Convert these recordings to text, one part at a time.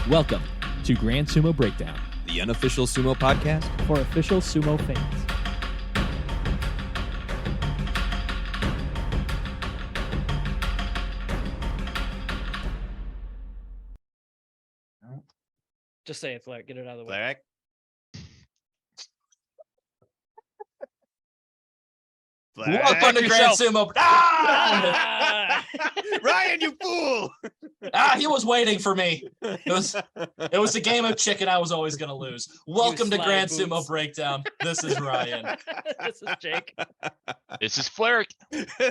Welcome to Grand Sumo Breakdown, the unofficial sumo podcast for official sumo fans. Just say it, Flair. Get it out of the way. Flair. Welcome to Grand Sumo. Ryan, you fool! He was waiting for me. It was a game of chicken I was always going to lose. Welcome to Grand Sumo Breakdown. This is Ryan. This is Jake. This is Flair.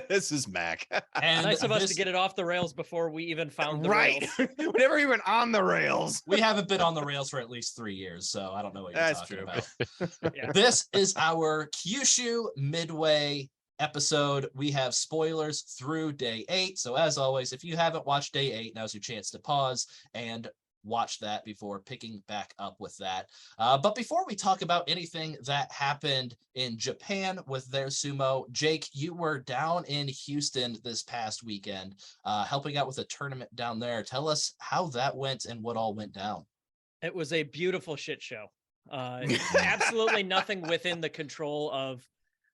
This is Mac. And Nice of us to get it off the rails before we even found the right. rails. We never even on the rails. We haven't been on the rails for at least 3 years, so I don't know what you're That's talking true. about. Yeah. This is our Kyushu Midway episode. We have spoilers through day 8. So as always, if you haven't watched day 8, now's your chance to pause and watch that before picking back up with that. But before we talk about anything that happened in Japan with their sumo, Jake, you were down in Houston this past weekend, helping out with a tournament down there. Tell us how that went and what all went down. It was a beautiful shit show. Absolutely nothing within the control of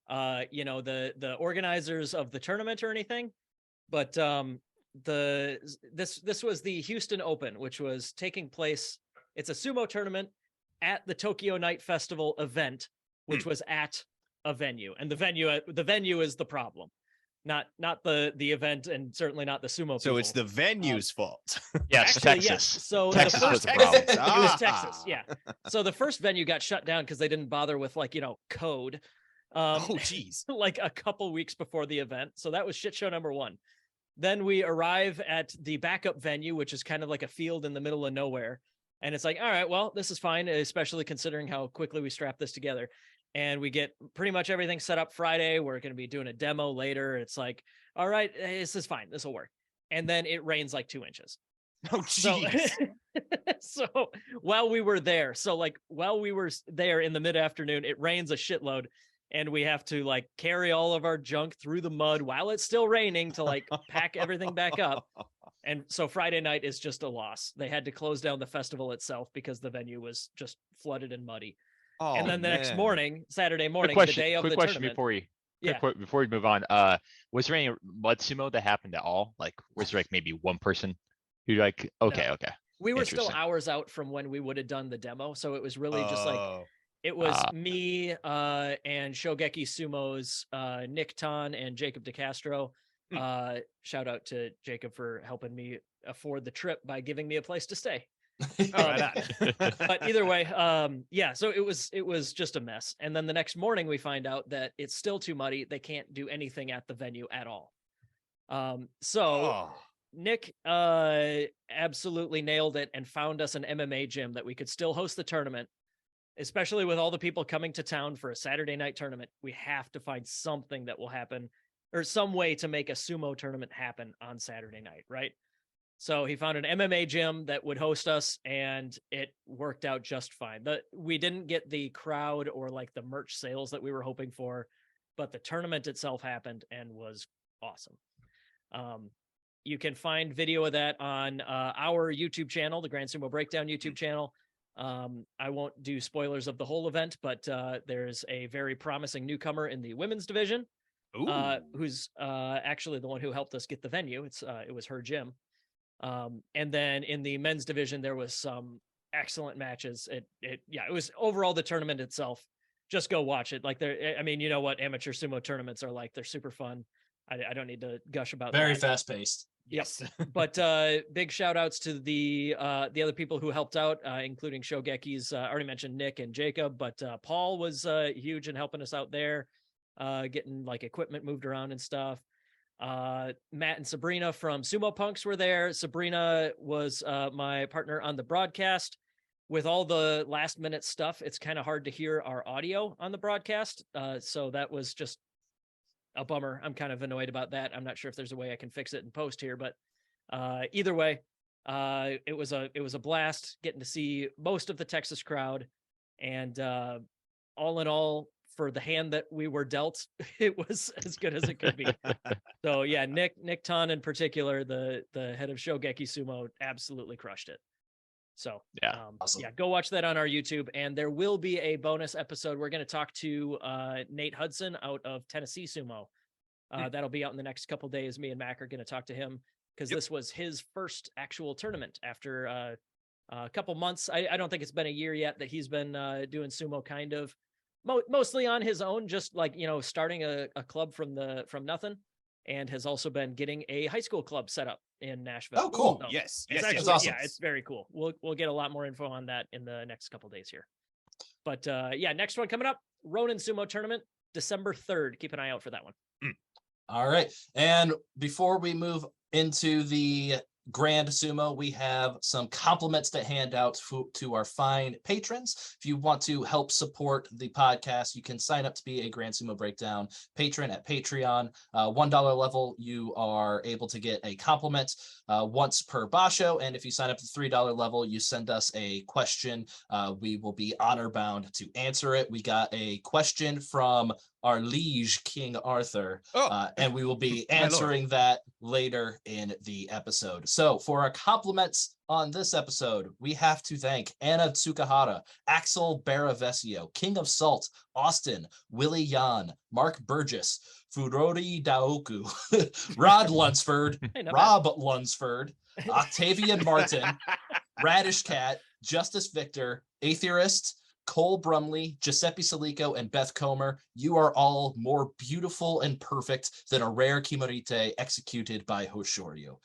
the organizers of the tournament or anything, but this was the Houston Open, which was taking place. It's a sumo tournament at the Tokyo Night Festival event, which was at a venue, and the venue is the problem, not the event, and certainly not the sumo. So people. it's the venue's fault. Yes, Actually, Texas. yes. So Texas the was first the problem. it was Texas, yeah. So the first venue got shut down because they didn't bother with code. Oh, geez. Like a couple weeks before the event. So that was shit show number 1. Then we arrive at the backup venue, which is kind of like a field in the middle of nowhere. And it's like, all right, well, this is fine, especially considering how quickly we strap this together. And we get pretty much everything set up Friday. We're going to be doing a demo later. It's like, all right, this is fine. This will work. And then it rains like 2 inches. Oh, geez. So while we were there in the mid-afternoon, it rains a shitload. And we have to carry all of our junk through the mud while it's still raining to pack everything back up. And so Friday night is just a loss. They had to close down the festival itself because the venue was just flooded and muddy. Oh, and then the next morning, Saturday morning, Quick the day of question the tournament. before we move on. Was there any mud sumo that happened at all? Was there maybe one person who okay. We were still Interesting. hours out from when we would have done the demo. So it was really just it was me and Shogeki Sumo's Nick Tan and Jacob DeCastro. Shout out to Jacob for helping me afford the trip by giving me a place to stay. But either way, so it was just a mess. And then the next morning we find out that it's still too muddy. They can't do anything at the venue at all. Nick absolutely nailed it and found us an MMA gym that we could still host the tournament. Especially with all the people coming to town for a Saturday night tournament, we have to find something that will happen, or some way to make a sumo tournament happen on Saturday night, right? So he found an MMA gym that would host us, and it worked out just fine. We didn't get the crowd or the merch sales that we were hoping for, but the tournament itself happened and was awesome. You can find video of that on our YouTube channel, the Grand Sumo Breakdown YouTube channel. I won't do spoilers of the whole event, but there's a very promising newcomer in the women's division, who's actually the one who helped us get the venue. It was her gym. And then in the men's division, there was some excellent matches. It was overall the tournament itself. Just go watch it. You know what amateur sumo tournaments are like. They're super fun. I don't need to gush about Very that. fast paced. Yes. But big shout outs to the other people who helped out, including Shogeki's, I already mentioned Nick and Jacob, but Paul was huge in helping us out there, getting equipment moved around and stuff. Matt and Sabrina from Sumo Punks were there. Sabrina was my partner on the broadcast. With all the last minute stuff, it's kind of hard to hear our audio on the broadcast. So that was just a bummer. I'm kind of annoyed about that. I'm not sure if there's a way I can fix it in post here, but either way, it was a blast getting to see most of the Texas crowd, and all in all, for the hand that we were dealt, it was as good as it could be. So yeah, Nick Tan in particular, the head of Shogeki Sumo, absolutely crushed it. So Yeah. Awesome. yeah, go watch that on our YouTube. And there will be a bonus episode. We're going to talk to Nate Hudson out of Tennessee Sumo. That'll be out in the next couple days. Me and Mac are going to talk to him because this was his first actual tournament after a couple months. I don't think it's been a year yet that he's been doing sumo, kind of mostly on his own, just like, starting a club from nothing, and has also been getting a high school club set up in Nashville. Oh, cool. So Yes. it's Yes. actually, Yes. awesome. yeah, it's very cool. We'll get a lot more info on that in the next couple days here. But yeah, next one coming up, Ronin Sumo Tournament, December 3rd. Keep an eye out for that one. All right. And before we move into the Grand Sumo, we have some compliments to hand out to our fine patrons. If you want to help support the podcast, you can sign up to be a Grand Sumo Breakdown patron at Patreon. $1 level, you are able to get a compliment once per basho. And if you sign up to $3 level, you send us a question. We will be honor bound to answer it. We got a question from our liege King Arthur, and we will be answering that later in the episode. So for our compliments on this episode, we have to thank Anna Tsukahara, Axel Baravesio, King of Salt, Austin, Willie Yan, Mark Burgess, Furori Daoku, Rod Lunsford, Hey, not Rob Lunsford, Octavian Martin, Radish Cat, Justice Victor, Atheist, Cole Brumley, Giuseppe Salico, and Beth Comer. You are all more beautiful and perfect than a rare Kimarite executed by Hoshoryu.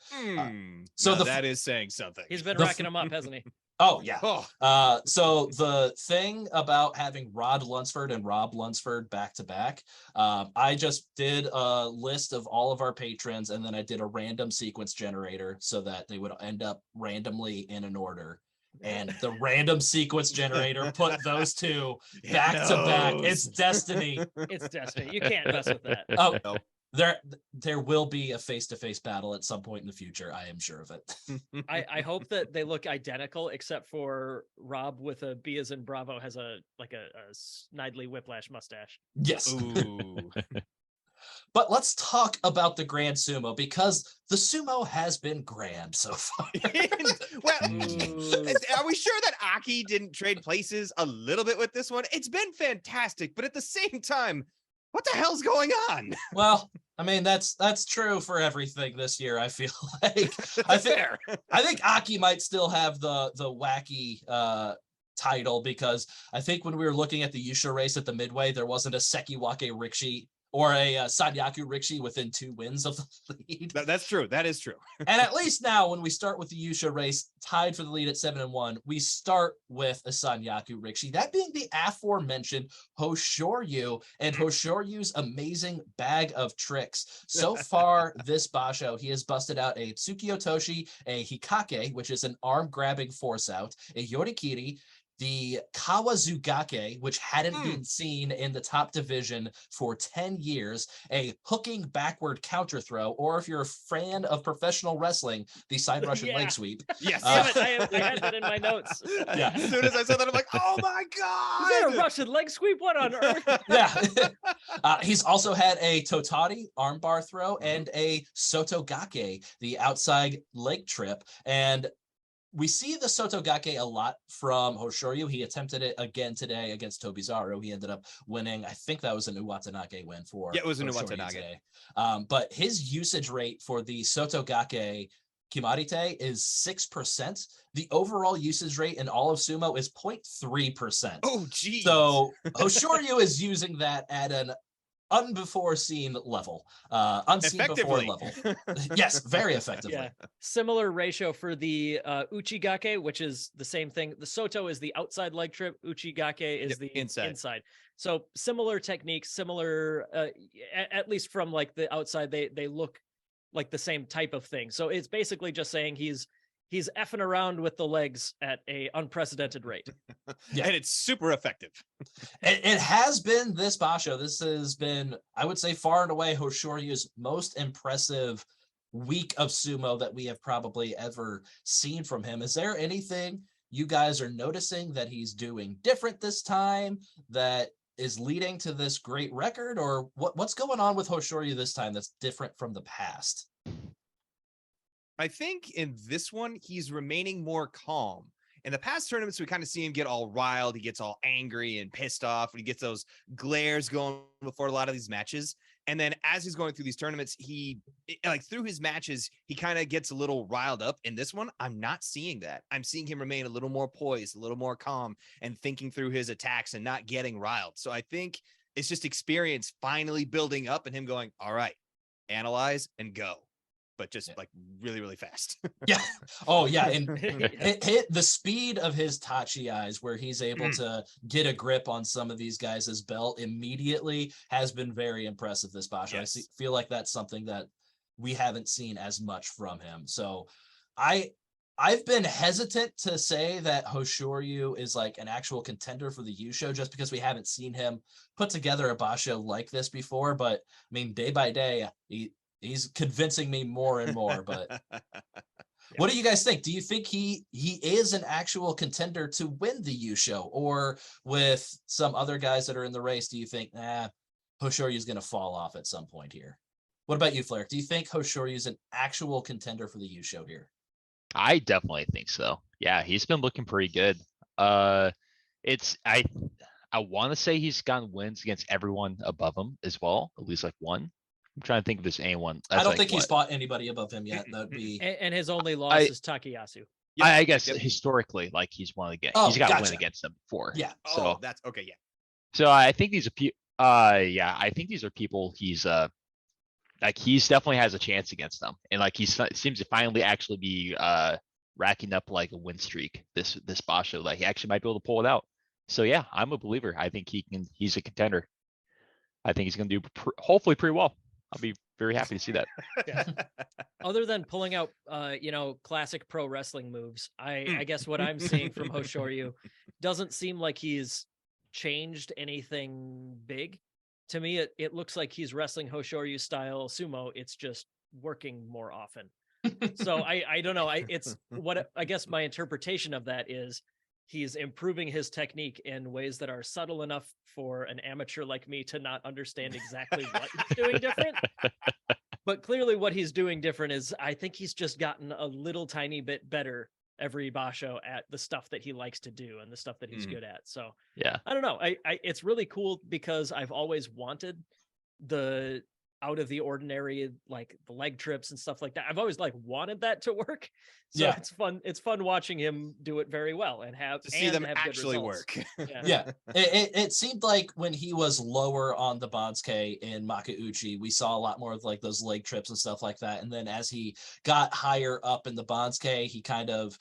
So that is saying something. He's been racking them up, hasn't he? Oh, yeah. Oh, So the thing about having Rod Lunsford and Rob Lunsford back to back, I just did a list of all of our patrons, and then I did a random sequence generator so that they would end up randomly in an order. And the random sequence generator put those two back to back. It's destiny. It's destiny. You can't mess with that. Oh, there will be a face-to-face battle at some point in the future. I am sure of it. I hope that they look identical, except for Rob with a B as in Bravo has a Snidely Whiplash mustache. Yes. Ooh. But let's talk about the Grand Sumo, because the sumo has been grand so far. Well, Ooh. are we sure that Aki didn't trade places a little bit with this one? It's been fantastic, but at the same time, what the hell's going on? Well, I mean, that's true for everything this year, I feel like. Fair. I think Aki might still have the wacky title, because I think when we were looking at the Yusha race at the Midway, there wasn't a Sekiwake Rikshi or a Sanyaku Rikshi within 2 wins of the lead. That's true. That is true. And at least now, when we start with the Yusha race, tied for the lead at 7-1, we start with a Sanyaku Rikshi. That being the aforementioned Hoshoryu and Hoshoryu's amazing bag of tricks. So far this basho, he has busted out a Tsukiyotoshi, a Hikake, which is an arm-grabbing force out, a Yorikiri, the Kawazugake, which hadn't been seen in the top division for 10 years, a hooking backward counter throw, or if you're a fan of professional wrestling, the side Russian leg sweep. Yes. Damn it, I had that in my notes. Yeah. As soon as I said that, I'm like, oh my Is that a God. Russian leg sweep? What on earth? Yeah. He's also had a Totati armbar throw and a Sotogake, the outside leg trip. And we see the Sotogake a lot from Hoshoryu. He attempted it again today against Tobizaru. He ended up winning. I think that was an Uwatanage win for Yeah, it was an Hoshoryu Uwatanage. today. But his usage rate for the Sotogake Kimarite is 6%. The overall usage rate in all of sumo is 0.3%. Oh, geez. So Hoshoryu is using that at an unbefore-seen level, unseen before level. Yes, very effectively. Yeah. Similar ratio for the Uchigake, which is the same thing. The Soto is the outside leg trip. Uchigake is the inside. So similar techniques, similar, at least from like the outside, they look like the same type of thing. So it's basically just saying he's effing around with the legs at a unprecedented rate. Yeah. And it's super effective. It has been this basho. This has been, I would say, far and away Hoshoryu's most impressive week of sumo that we have probably ever seen from him. Is there anything you guys are noticing that he's doing different this time that is leading to this great record, or what's going on with Hoshoryu this time that's different from the past? I think in this one, he's remaining more calm. In the past tournaments, we kind of see him get all riled. He gets all angry and pissed off. And he gets those glares going before a lot of these matches. And then as he's going through these tournaments, through his matches, he kind of gets a little riled up. In this one, I'm not seeing that. I'm seeing him remain a little more poised, a little more calm, and thinking through his attacks and not getting riled. So I think it's just experience finally building up and him going, all right, analyze and go. But just like really, really fast. Yeah. Oh, yeah. And hit the speed of his Tachi eyes, where he's able to get a grip on some of these guys' belt immediately, has been very impressive this Basho. Yes. I feel like that's something that we haven't seen as much from him. So I've been hesitant to say that Hoshoryu is like an actual contender for the Yusho, just because we haven't seen him put together a Basho like this before. But I mean, day by day, he's convincing me more and more. But what do you guys think? Do you think he is an actual contender to win the Yusho, or with some other guys that are in the race, do you think Hoshoryu is going to fall off at some point here? What about you, Flair? Do you think Hoshoryu is an actual contender for the Yusho here? I definitely think so. Yeah, he's been looking pretty good. I want to say he's gotten wins against everyone above him as well, at least like one. I'm trying to think if there's anyone. I don't think he's fought anybody above him yet. That'd be And his only loss is Takayasu. I guess historically, like he's one again. Oh, he's got gotcha. a win against them before. Yeah. So that's okay. Yeah. So I think these are I think these are people he's definitely has a chance against them, and like he seems to finally actually be racking up like a win streak this Basho. Like he actually might be able to pull it out. So yeah, I'm a believer. I think he's a contender. I think he's going to do hopefully pretty well. I'll be very happy to see that. Yeah. Other than pulling out, classic pro wrestling moves, I guess what I'm seeing from Hoshoryu doesn't seem like he's changed anything big. To me, it looks like he's wrestling Hoshoryu style sumo. It's just working more often. So I don't know. I guess my interpretation of that is he's improving his technique in ways that are subtle enough for an amateur like me to not understand exactly what he's doing different. But clearly what he's doing different is I think he's just gotten a little tiny bit better every Basho at the stuff that he likes to do and the stuff that he's good at. So yeah, I don't know. It's really cool because I've always wanted the out of the ordinary, like the leg trips and stuff like that. I've always wanted that to work. So Yeah. it's fun. It's fun watching him do it very well and See them have good actually results. work. Yeah. It seemed like when he was lower on the Bansuke in Makauchi, we saw a lot more of like those leg trips and stuff like that. And then as he got higher up in the Bansuke, he kind of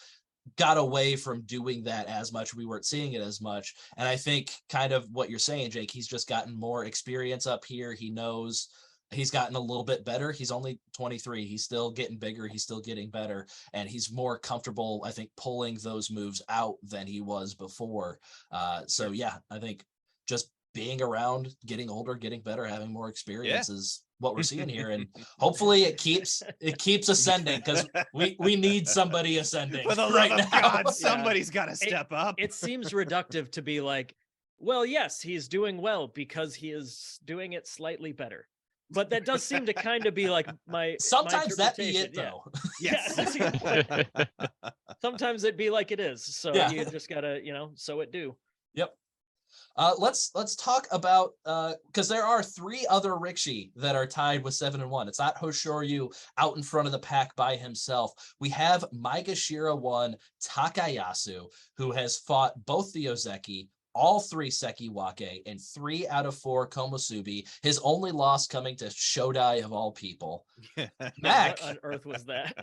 got away from doing that as much. We weren't seeing it as much. And I think kind of what you're saying, Jake, he's just gotten more experience up here. He knows he's gotten a little bit better. He's only 23. He's still getting bigger. He's still getting better. And he's more comfortable, I think, pulling those moves out than he was before. So yeah, I think just being around, getting older, getting better, having more experience is what we're seeing here. And hopefully it keeps ascending, because we need somebody ascending. For the right love of now. God, somebody's got to step up. It seems reductive to be like, well, yes, he's doing well because he is doing it slightly better. But that does seem to kind of be like Sometimes my that be it, interpretation. though. Yes. Yeah, that's a good point. Sometimes it'd be like it is. So Yeah. you just gotta, so it do. Yep. Let's talk about because there are 3 other Rikishi that are tied with 7-1. It's not Hoshoryu out in front of the pack by himself. We have Maegashira 1 Takayasu, who has fought both the Ozeki, all 3 Sekiwake, and 3 out of 4 Komusubi. His only loss coming to Shoddy of all people. Mac, What on earth was that?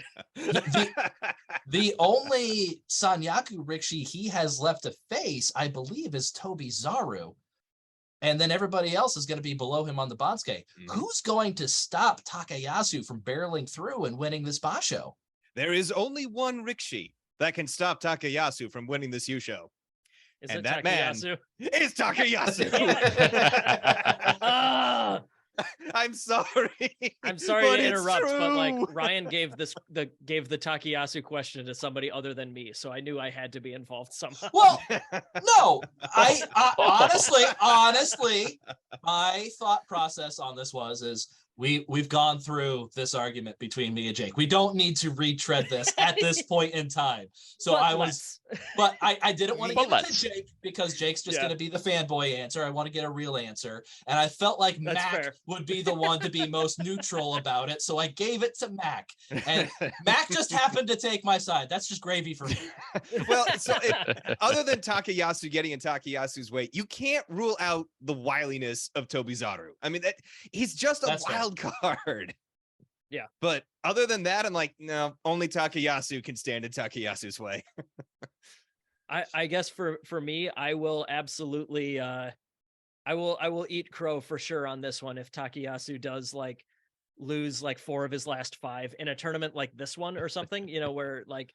the only Sanyaku Rikishi he has left to face, I believe, is Tobi Zaru. And then everybody else is going to be below him on the Bansuke. Who's going to stop Takayasu from barreling through and winning this Basho? There is only one Rikishi that can stop Takayasu from winning this Yusho. Is And it that man Takayasu? is Takayasu. Ah! I'm sorry. I'm sorry but to it's interrupt, but like true. Ryan gave the Takayasu question to somebody other than me, so I knew I had to be involved somehow. Well, no, I honestly, my thought process on this is we've gone through this argument between me and Jake. We don't need to retread this at this point in time. So But I was But I didn't want to But give it to let's. Jake because Jake's just Yeah. going to be the fanboy answer. I want to get a real answer. And I felt like That's Mac fair. would be the one to be most neutral about it. So I gave it to Mac. And Mac just happened to take my side. That's just gravy for me. Well, so other than Takayasu getting in Takayasu's way, you can't rule out the wiliness of Tobizaru. I mean, he's just a That's fair. wild card. Yeah. But other than that, I'm like, no, only Takayasu can stand in Takayasu's way. I guess for me, I will absolutely I will eat crow for sure on this one if Takayasu does like lose like 4 of his last 5 in a tournament like this one or something, where like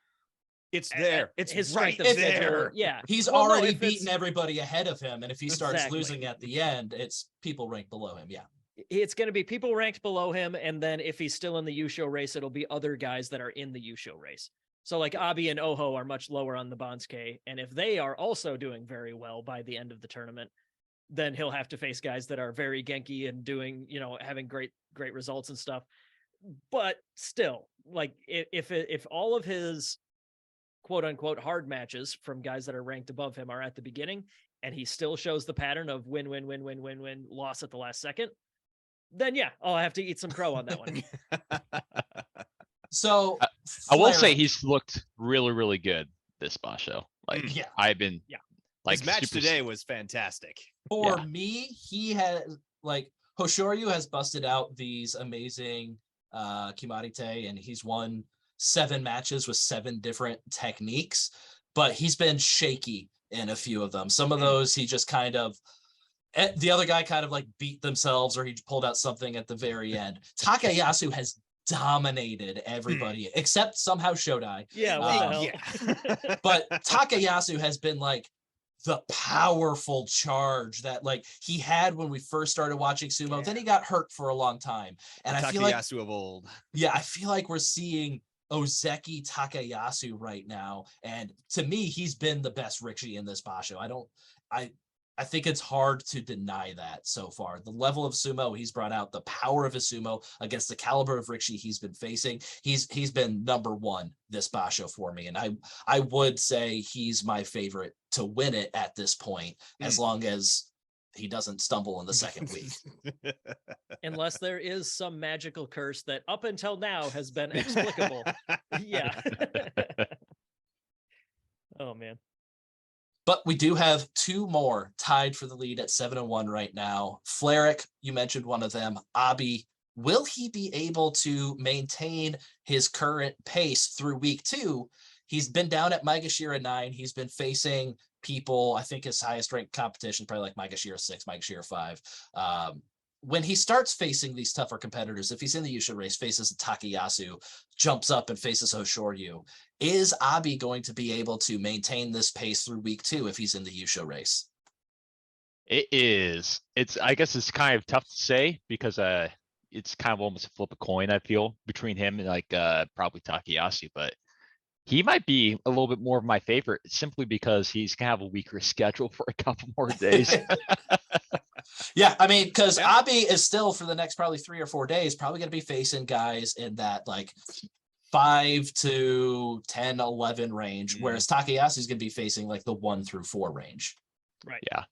It's there. It's his right strength of there. schedule. Yeah. He's Well, no, already if it's- beaten everybody ahead of him. And if he starts Exactly. losing at the end, it's people ranked below him. Yeah. It's going to be people ranked below him, and then if he's still in the Yusho race, it'll be other guys that are in the Yusho race. So like Abi and Oho are much lower on the Bansuke, and if they are also doing very well by the end of the tournament, then he'll have to face guys that are very Genki and doing, having great results and stuff. But still, like if all of his quote unquote hard matches from guys that are ranked above him are at the beginning, and he still shows the pattern of win, loss at the last second, then yeah, I'll have to eat some crow on that one. So I will say Flare- he's looked really, really good this Basho. Like Yeah. I've been Yeah. His like match super- today was fantastic. For Yeah. me, he has like Hoshoryu has busted out these amazing Kimarite, and he's won 7 matches with 7 different techniques, but he's been shaky in a few of them. Some of those he just kind of the other guy kind of like beat themselves, or he pulled out something at the very end. Takayasu has dominated everybody except somehow Shodai. Yeah, what the hell? Yeah. But Takayasu has been like the powerful charge that like he had when we first started watching sumo. Yeah. Then he got hurt for a long time. And I feel like, Takayasu of old. yeah, I feel like we're seeing Ozeki Takayasu right now. And to me, he's been the best Rikishi in this Basho. I think it's hard to deny that so far. The level of sumo he's brought out, the power of his sumo against the caliber of Rikishi he's been facing, he's been number 1 this Basho for me. And I would say he's my favorite to win it at this point, as long as he doesn't stumble in the second week. Unless there is some magical curse that up until now has been explicable. Yeah. Oh man. But we do have 2 more tied for the lead at 7-1 right now. Fleric, you mentioned one of them. Abi, will he be able to maintain his current pace through week 2? He's been down at Maegashira 9. He's been facing people, I think his highest ranked competition, probably like Maegashira 6, Maegashira 5. When he starts facing these tougher competitors, if he's in the Yusha race, faces Takayasu, jumps up and faces Hoshoryu, is Abi going to be able to maintain this pace through week 2 if he's in the Yusha race? It is. I guess it's kind of tough to say because it's kind of almost a flip a coin, I feel, between him and like probably Takayasu, but he might be a little bit more of my favorite simply because he's gonna have a weaker schedule for a couple more days. Yeah, I mean, because Yeah. Abi is still for the next probably 3 or 4 days probably going to be facing guys in that like 5 to 10, 11 range, whereas Takayasu is going to be facing like the 1 through 4 range. Right. Yeah.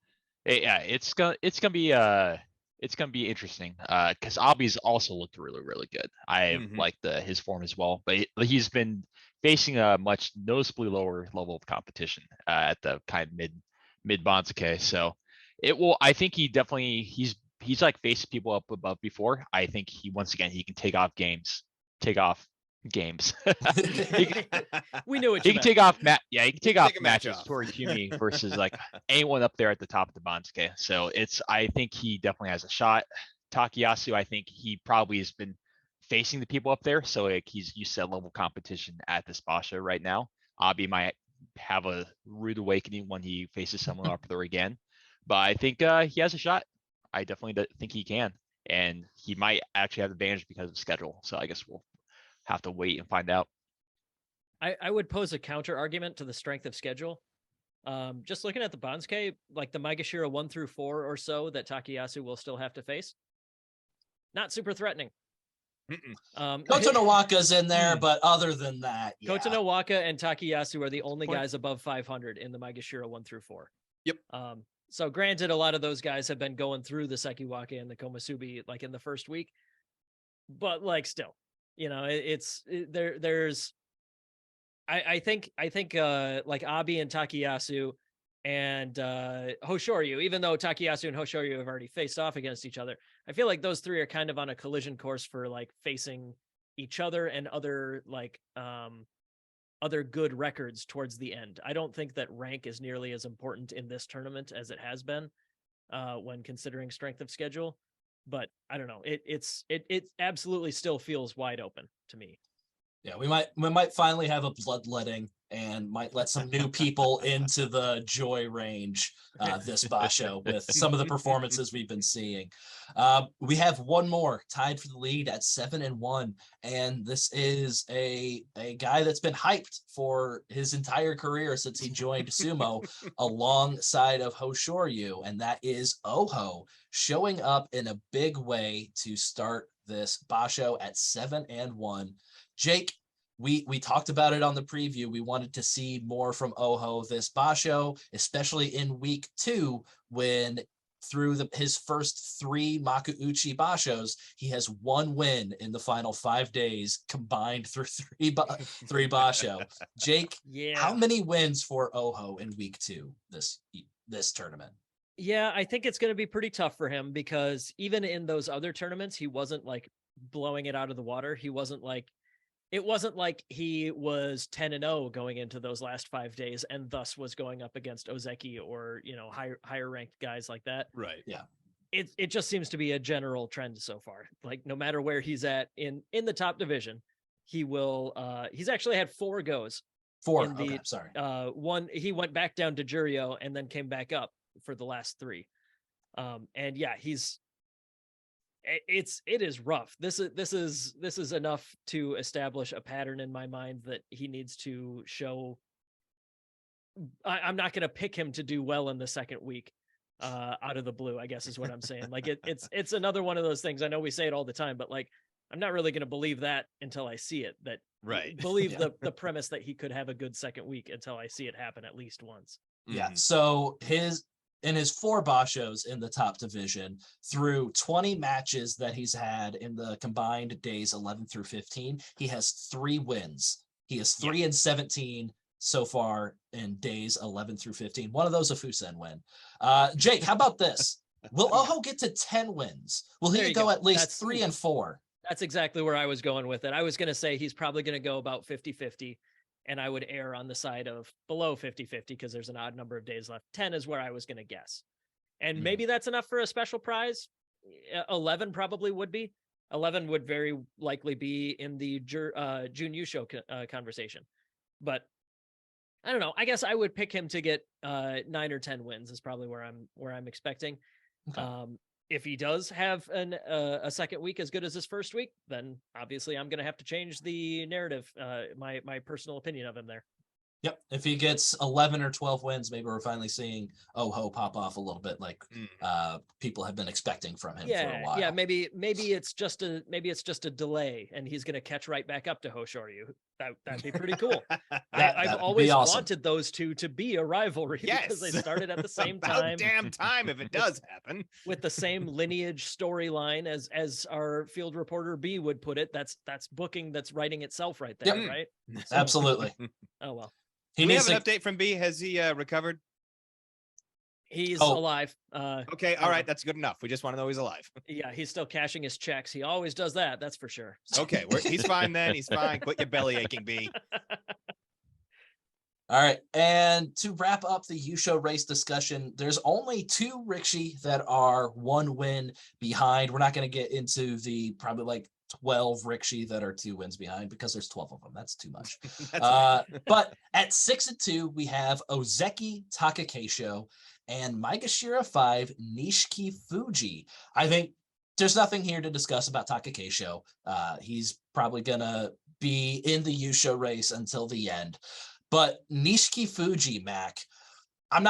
Yeah, it's gonna be interesting. Because Abi's also looked really, really good. I Mhm. like his form as well, but he's been facing a much noticeably lower level of competition at the kind of mid Bansuke. So I think he's like faced people up above before. I think once again he can take off games. We knew what He you can meant. take off he can take off Take a match matches off. towards Humi versus like anyone up there at the top of the Bansuke. So I think he definitely has a shot. Takayasu, I think he probably has been facing the people up there, so like he's used to that level of competition at this Basha right now. Abi might have a rude awakening when he faces someone up there again, but I think he has a shot. I definitely think he can, and he might actually have the advantage because of schedule. So I guess we'll have to wait and find out. I would pose a counter argument to the strength of schedule. Just looking at the Bansuke, like the Maegashira 1 through 4 or so that Takayasu will still have to face, not super threatening. Kota Nawaka's in there, Hmm. but other than that, yeah. Kota Nawaka and Takayasu are the only Point. guys above 500 in the Maegashira 1 through 4. Yep. So granted, a lot of those guys have been going through the Sekiwake and the Komusubi like in the first week, but like still, there's I think like Abi and Takayasu and Hoshoryu, even though Takayasu and Hoshoryu have already faced off against each other, I feel like those three are kind of on a collision course for like facing each other and other like other good records towards the end. I don't think that rank is nearly as important in this tournament as it has been when considering strength of schedule. But I don't know. It absolutely still feels wide open to me. Yeah, we might finally have a bloodletting and might let some new people into the joy range this basho with some of the performances we've been seeing. We have one more tied for the lead at 7-1, and this is a guy that's been hyped for his entire career since he joined Sumo alongside of Hoshoryu, and that is Oho showing up in a big way to start this basho at 7-1. Jake, we talked about it on the preview. We wanted to see more from Oho this basho, especially in week 2, when through his first 3 Makuuchi bashos, he has 1 win in the final 5 days combined through 3 basho. Jake, how many wins for Oho in week 2 this tournament? Yeah, I think it's going to be pretty tough for him because even in those other tournaments, he wasn't like blowing it out of the water. It wasn't like he was 10-0 going into those last 5 days and thus was going up against Ozeki or, higher ranked guys like that. Right. Yeah. It just seems to be a general trend so far. Like no matter where he's at in the top division, he will he's actually had 4 goes. 4. Okay, sorry. One, he went back down to Juryo and then came back up for the last 3. And yeah, it is rough. This is enough to establish a pattern in my mind that he needs to show. I'm not going to pick him to do well in the second week out of the blue, I guess is what I'm saying. Like it's another one of those things. I know we say it all the time, but like I'm not really going to believe that until I see it. That Right. Believe the premise that he could have a good second week until I see it happen at least once. Yeah. So in his 4 bashos in the top division, through 20 matches that he's had in the combined days 11 through 15, he has 3 wins. He is 3-17 so far in days 11 through 15. One of those a Fusen win. Jake, how about this? Will Oho get to 10 wins? Will he go at least 3-4? That's exactly where I was going with it. I was going to say he's probably going to go about 50-50. And I would err on the side of below 50-50 because there's an odd number of days left. 10 is where I was going to guess. And maybe that's enough for a special prize. 11 probably would be. 11 would very likely be in the Jun Yusho conversation. But I don't know. I guess I would pick him to get 9 or 10 wins is probably where I'm expecting. Okay. If he does have a second week as good as his first week, then obviously I'm going to have to change the narrative, my personal opinion of him there. Yep. If he gets 11 or 12 wins, maybe we're finally seeing Oho pop off a little bit like people have been expecting from him for a while. Yeah, maybe it's just a delay and he's going to catch right back up to Hoshoryu. That'd be pretty cool. I've always wanted those two to be a rivalry because they started at the same time. Damn time if it does happen. With the same lineage storyline as our field reporter B would put it. That's booking that's writing itself right there, right? So, absolutely. Oh well. Do we have an update from B? Has he recovered? He's alive. Okay, all right, that's good enough. We just want to know he's alive. Yeah, he's still cashing his checks. He always does that. That's for sure. Okay, he's fine then. He's fine. Quit your belly aching, B. All right, and to wrap up the Yusho race discussion, there's only 2 Rikshi that are 1 win behind. We're not going to get into the probably like 12 Rikshi that are 2 wins behind because there's 12 of them. That's too much. But at 6-2, we have Ozeki Takakeisho and Maegashira 5 Nishiki Fuji. I think there's nothing here to discuss about Takakeisho. He's probably going to be in the Yusho race until the end. But Nishiki Fuji, Mac, I'm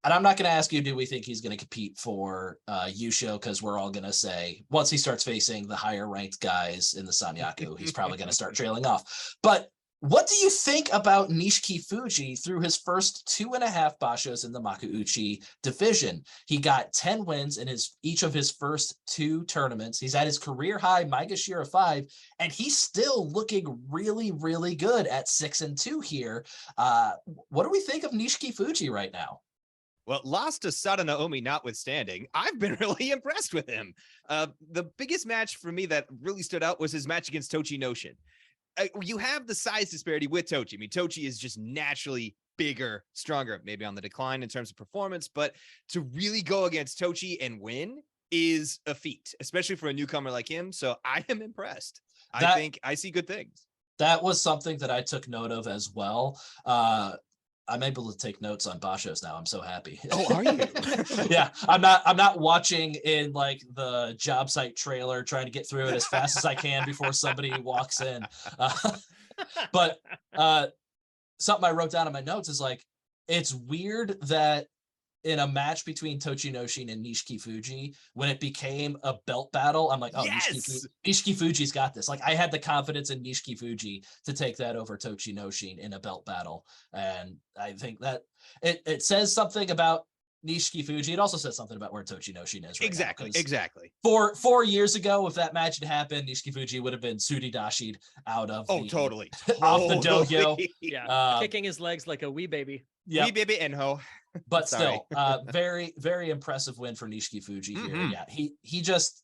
And I'm not going to ask you, do we think he's going to compete for Yusho? Because we're all going to say once he starts facing the higher ranked guys in the Sanyaku, he's probably going to start trailing off. But what do you think about Nishiki Fuji through his first 2.5 bashos in the Makuuchi division? He got 10 wins in each of his first 2 tournaments. He's at his career high Maegashira 5, and he's still looking really, really good at 6-2 here. What do we think of Nishiki Fuji right now? Well, lost to Sada Naomi notwithstanding, I've been really impressed with him. The biggest match for me that really stood out was his match against Tochi Noshin. You have the size disparity with Tochi. I mean, Tochi is just naturally bigger, stronger, maybe on the decline in terms of performance, but to really go against Tochi and win is a feat, especially for a newcomer like him. So I am impressed. I think I see good things. That was something that I took note of as well. I'm able to take notes on bashos now. I'm so happy. Oh, are you? Yeah, I'm not watching in like the job site trailer, trying to get through it as fast as I can before somebody walks in. But something I wrote down in my notes is like, it's weird that in a match between Tochi Noshin and Nishiki Fuji, when it became a belt battle, I'm like, oh, yes! Nishiki Fuji's got this. Like, I had the confidence in Nishiki Fuji to take that over Tochi Noshin in a belt battle. And I think that it says something about Nishiki Fuji. It also says something about where Tochi Noshin is right now, Exactly. 4 years ago, if that match had happened, Nishiki Fuji would have been Sudidashi'd out of Totally. off the dojo. Yeah, kicking his legs like a wee baby. Yeah, Wee baby Enho. But still, very, very impressive win for Nishiki Fuji here. Mm-hmm. Yeah, he just,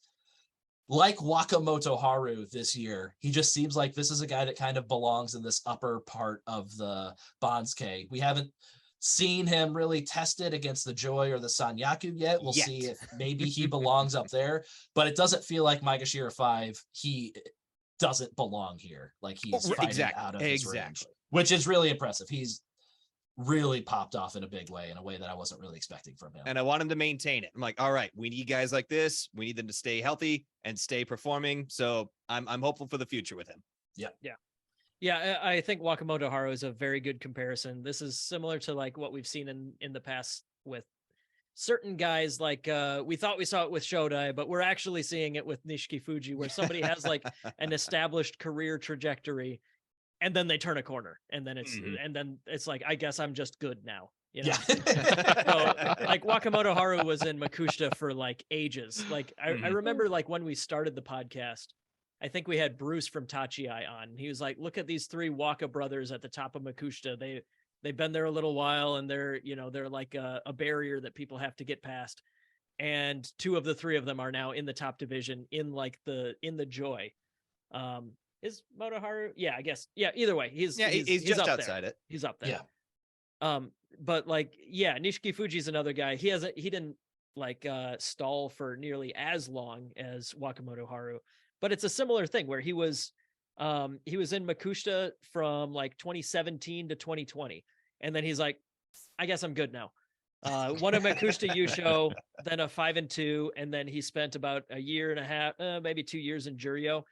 like Wakamoto Haru this year, he just seems like this is a guy that kind of belongs in this upper part of the Bansuke. We haven't seen him really tested against the Joy or the Sanyaku yet. We'll see if maybe he belongs up there, but it doesn't feel like Maegashira 5, he doesn't belong here. Like he's fighting out of his range, which is really impressive. He's really popped off in a way that I wasn't really expecting from him. And I want him to maintain it. I'm like, all right, we need guys like this. We need them to stay healthy and stay performing. So I'm hopeful for the future with him. Yeah, I think Wakamoto Haru is a very good comparison. This is similar to like what we've seen in the past with certain guys. Like we thought we saw it with Shodai, but we're actually seeing it with Nishiki Fuji, where somebody has like an established career trajectory, and then they turn a corner, and then it's like, I guess I'm just good now. You know? Yeah. So like Wakamoto Haru was in Makushita for like ages. Like I remember like when we started the podcast, I think we had Bruce from Tachiai on. He was like, look at these 3 Waka brothers at the top of Makushita. They've been there a little while, and they're like a barrier that people have to get past. And 2 of the 3 of them are now in the top division in the Joy. Is Motoharu? Yeah, I guess. Yeah, either way, he's just up outside there. it. He's up there. Yeah. But like, yeah, Nishiki Fuji's another guy. He didn't like stall for nearly as long as Wakamoto Haru, but it's a similar thing where he was in Makushita from like 2017 to 2020, and then he's like, I guess I'm good now. Won a Makushita Yusho, then a 5-2, and then he spent about a year and a half, maybe 2 years in Juryo,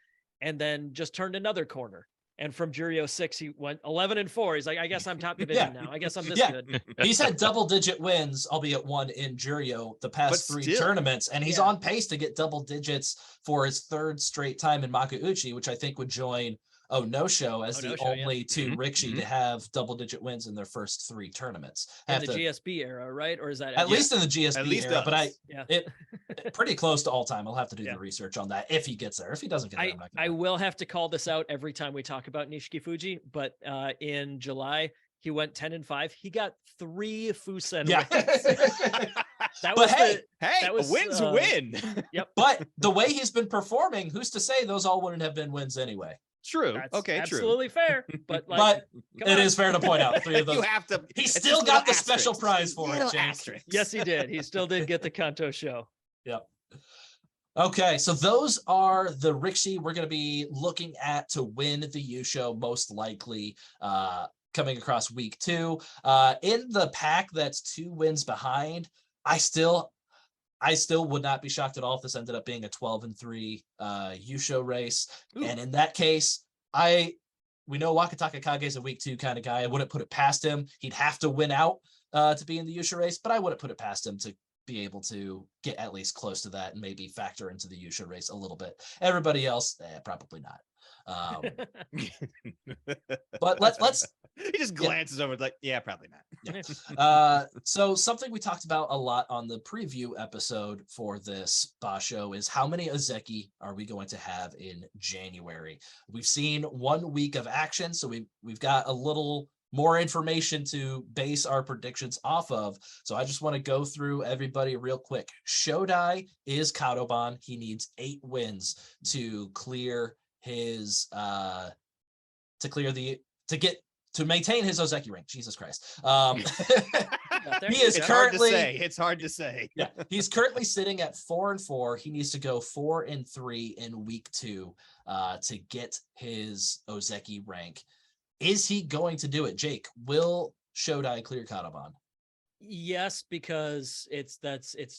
and then just turned another corner. And from Juryo 6, he went 11-4. He's like, I guess I'm top division now. I guess I'm this good. He's had double-digit wins, albeit one in Juryo, the past 3 tournaments, and he's on pace to get double digits for his 3rd straight time in Makuuchi, which I think would join Onosho as the only 2 Rikishi to have double-digit wins in their first 3 tournaments. In the GSB era, right? Or is that at least in the GSB era? But it pretty close to all time. I'll have to do the research on that if he gets there. If he doesn't get there, I will have to call this out every time we talk about Nishiki Fuji. But in July, he went 10-5. He got 3 Fusen wins. That was a win's a win. Yep. But the way he's been performing, who's to say those all wouldn't have been wins anyway? True. That's absolutely fair. But it is fair to point out 3 of those. You have to. He still got the special prize for it, James. Yes, he did. He still did get the Kanto show. Yep. Okay, so those are the Rikishi we're going to be looking at to win the Yusho, most likely coming across week 2. In the pack that's 2 wins behind, I still would not be shocked at all if this ended up being a 12-3 Yusho race. Ooh. And in that case, we know Wakataka Kage's a week 2 kind of guy. I wouldn't put it past him. He'd have to win out. to be in the Yusha race, but I wouldn't put it past him to be able to get at least close to that and maybe factor into the Yusha race a little bit. Everybody else, probably not. But let's he just glances over like, yeah, probably not. So something we talked about a lot on the preview episode for this Basho is how many Ozeki are we going to have in January? We've seen 1 week of action, so we've got a little more information to base our predictions off of. So I just want to go through everybody real quick. Shodai is Kadoban. He needs 8 wins to clear his to maintain his Ozeki rank. Jesus Christ. He is it's currently it's hard to say. Yeah, he's currently sitting at 4-4. He needs to go 4-3 in week 2 to get his Ozeki rank. Is he going to do it? Jake, will Shodai clear Kadoban? Yes, because it's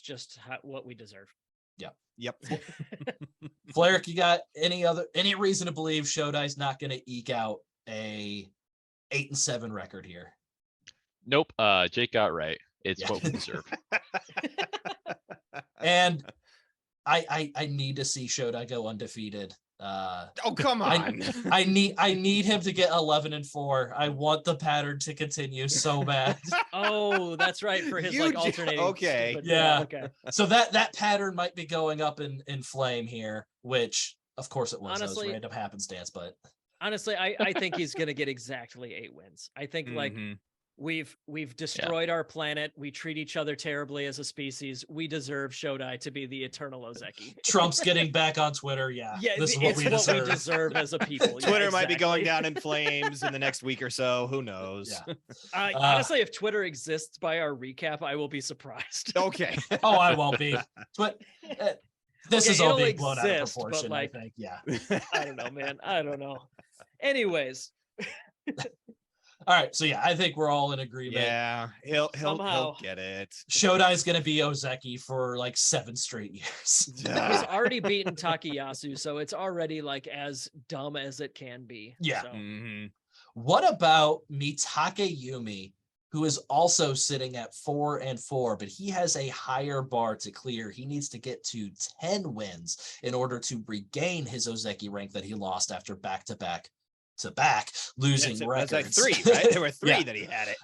just what we deserve. Yep. Fleric, you got any reason to believe Shodai's not going to eke out a 8-7 record here? Nope. Jake got right. It's what we deserve. And I need to see Shodai go undefeated. Oh, come on. I need him to get 11-4. I want the pattern to continue so bad. Oh, that's right, for his like alternating. Okay. stupid- Yeah. Okay. So that pattern might be going up in flame here, which of course it was. That was Honestly- random happenstance, but Honestly, I think he's gonna get exactly 8 wins. I think like Mhm. we've destroyed our planet. We treat each other terribly as a species. We deserve Shodai to be the eternal Ozeki. Trump's getting back on Twitter. Yeah, Yeah, this is it's what we deserve. as a people. Yeah, Twitter might be going exactly. down in flames in the next week or so. Who knows? Yeah. Honestly, if Twitter exists by our recap, I will be surprised. Okay. Oh, I won't be. But this Okay, is all it'll being blown out of exist, but, proportion. like, I think. Yeah. I don't know, man. I don't know. Anyways, All right. So yeah, I think we're all in agreement. Yeah, he'll Somehow. get it. Shodai's gonna be Ozeki for like 7 straight years. he's already beaten Takayasu, so it's already like as dumb as it can be. Yeah. So. Mhm. What about Mitake Yumi, who is also sitting at 4-4, but he has a higher bar to clear. He needs to get to 10 wins in order to regain his Ozeki rank that he lost after back losing That's records. like 3, right? There were 3 Yeah. that he had it.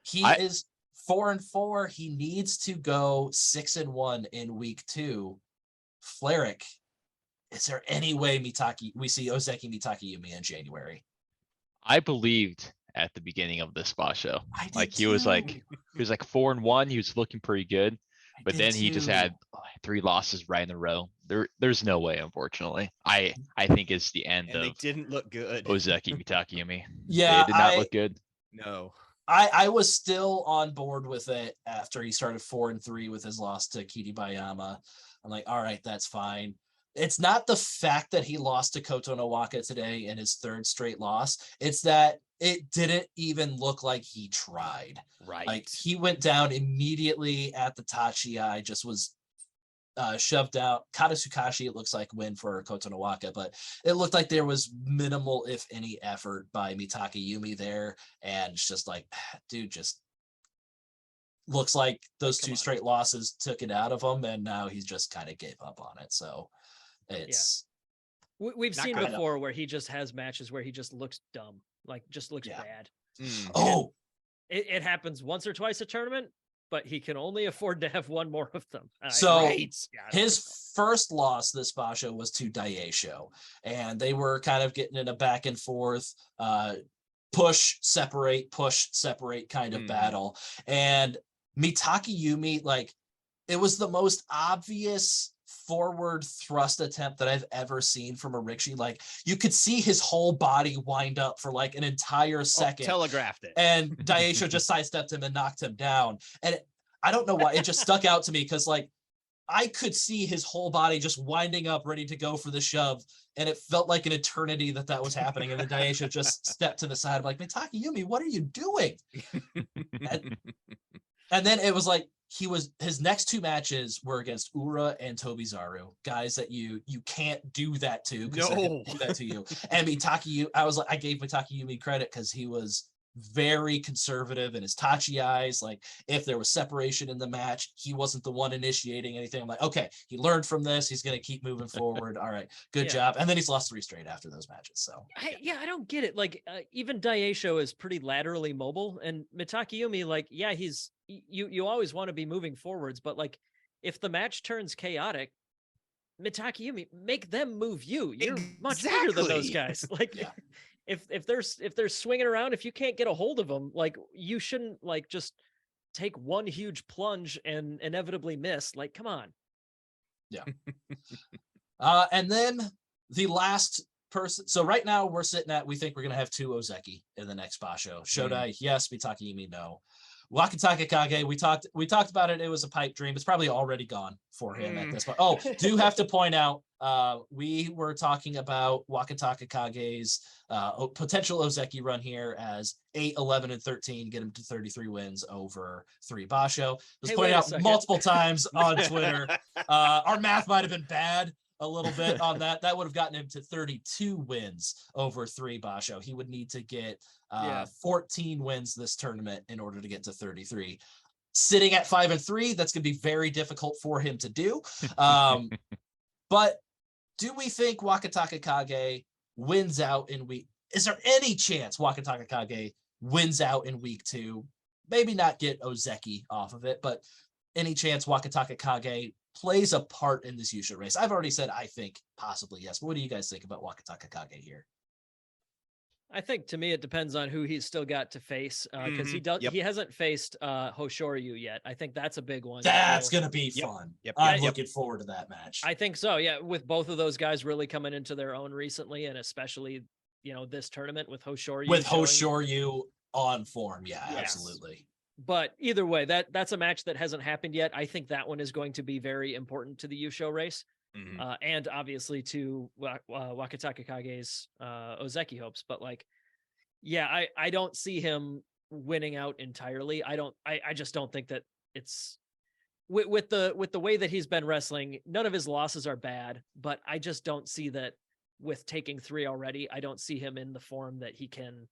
He is 4-4. He needs to go 6-1 in week 2. Fleric, is there any way we see Ozeki Mitake Yumi in January? I believed at the beginning of this spa show. I did Like he was like too. 4-1. He was looking pretty good, I but did then he just too. had 3 losses right in a row. There's no way, unfortunately. I think it's the end And they of didn't look good. Ozeki Mitakayumi. Yeah, They did not look good. No. I was still on board with it after he started 4-3 with his loss to Kiribayama. I'm like, all right, that's fine. It's not the fact that he lost to Koto Nowaka today in his 3rd straight loss. It's that it didn't even look like he tried. Right. Like he went down immediately at the Tachi. Just was shoved out. Katasukashi, it looks like, win for Koto Nowaka, but it looked like there was minimal, if any, effort by Mitake Yumi there. And it's just like, dude, just looks like those Come 2 on. straight losses took it out of him, and now he's just kind of gave up on it. So it's We've Not seen good. before where he just has matches where he just looks dumb, like just looks Yeah. bad. Mm. oh It happens once or twice a tournament, but he can only afford to have one more of them. So, Right. Yeah, I don't his know. first loss this Basho was to Daisho, and they were kind of getting in a back and forth push separate kind of Mhm. battle. And Mitake Yumi, like, it was the most obvious forward thrust attempt that I've ever seen from a Rikshi. Like, you could see his whole body wind up for like an entire second. Telegraphed it. And Daisho just sidestepped him and knocked him down. And I don't know why, it just stuck out to me because, like, I could see his whole body just winding up, ready to go for the shove. And it felt like an eternity that was happening. And then Daisho just stepped to the side. I'm like, Mitake Yumi, what are you doing? And then it was like, his next 2 matches were against Ura and Tobizaru, guys that you can't do that to because they're gonna No. do that to you. And Mitake, I gave Mitake Yumi credit because he was very conservative in his Tachi eyes. Like if there was separation in the match, he wasn't the one initiating anything. I'm like, okay, he learned from this. He's going to keep moving forward. All right, good job. And then he's lost 3 straight after those matches. So I don't get it. Like even Daisho is pretty laterally mobile, and Mitakayumi, like, yeah, he's you always want to be moving forwards, but like if the match turns chaotic, Mitakayumi, make them move you. You're much bigger than those guys. Like if they're swinging around, if you can't get a hold of them, like you shouldn't like just take one huge plunge and inevitably miss. Like, come on. Yeah. And then the last person. So right now we're sitting at, we think we're going to have 2 Ozeki in the next Basho. Shodai, yes. Mitakayumi, no. Wakataka Kage, we talked about it. It was a pipe dream. It's probably already gone for him at this point. Oh, do have to point out, we were talking about Wakataka Kage's potential Ozeki run here as 8, 11, and 13, get him to 33 wins over 3 Basho. Was pointed out multiple times on Twitter. Our math might have been bad a little bit on that. That would have gotten him to 32 wins over 3 Basho. He would need to get 14 wins this tournament in order to get to 33. Sitting at 5 and 3, that's going to be very difficult for him to do. But do we think Wakataka Kage wins out in week? Is there any chance Wakataka Kage wins out in week 2? Maybe not get Ozeki off of it, but any chance Wakataka Kage plays a part in this Yusha race? I've already said I think possibly yes. But what do you guys think about Wakataka Kage here? I think to me it depends on who he's still got to face, because he hasn't faced Hoshoryu yet. I think that's a big one. That's gonna be fun. I'm looking forward to that match. I think so. Yeah, with both of those guys really coming into their own recently, and especially this tournament with Hoshoryu. With Hoshoryu on form, absolutely. But either way, that's a match that hasn't happened yet. I think that one is going to be very important to the Yusho race. And obviously to Wakataka Kage's Ozeki hopes. But like, yeah, I don't see him winning out entirely. I just don't think that it's with the way that he's been wrestling. None of his losses are bad, but I just don't see that with taking 3 already. I don't see him in the form that he can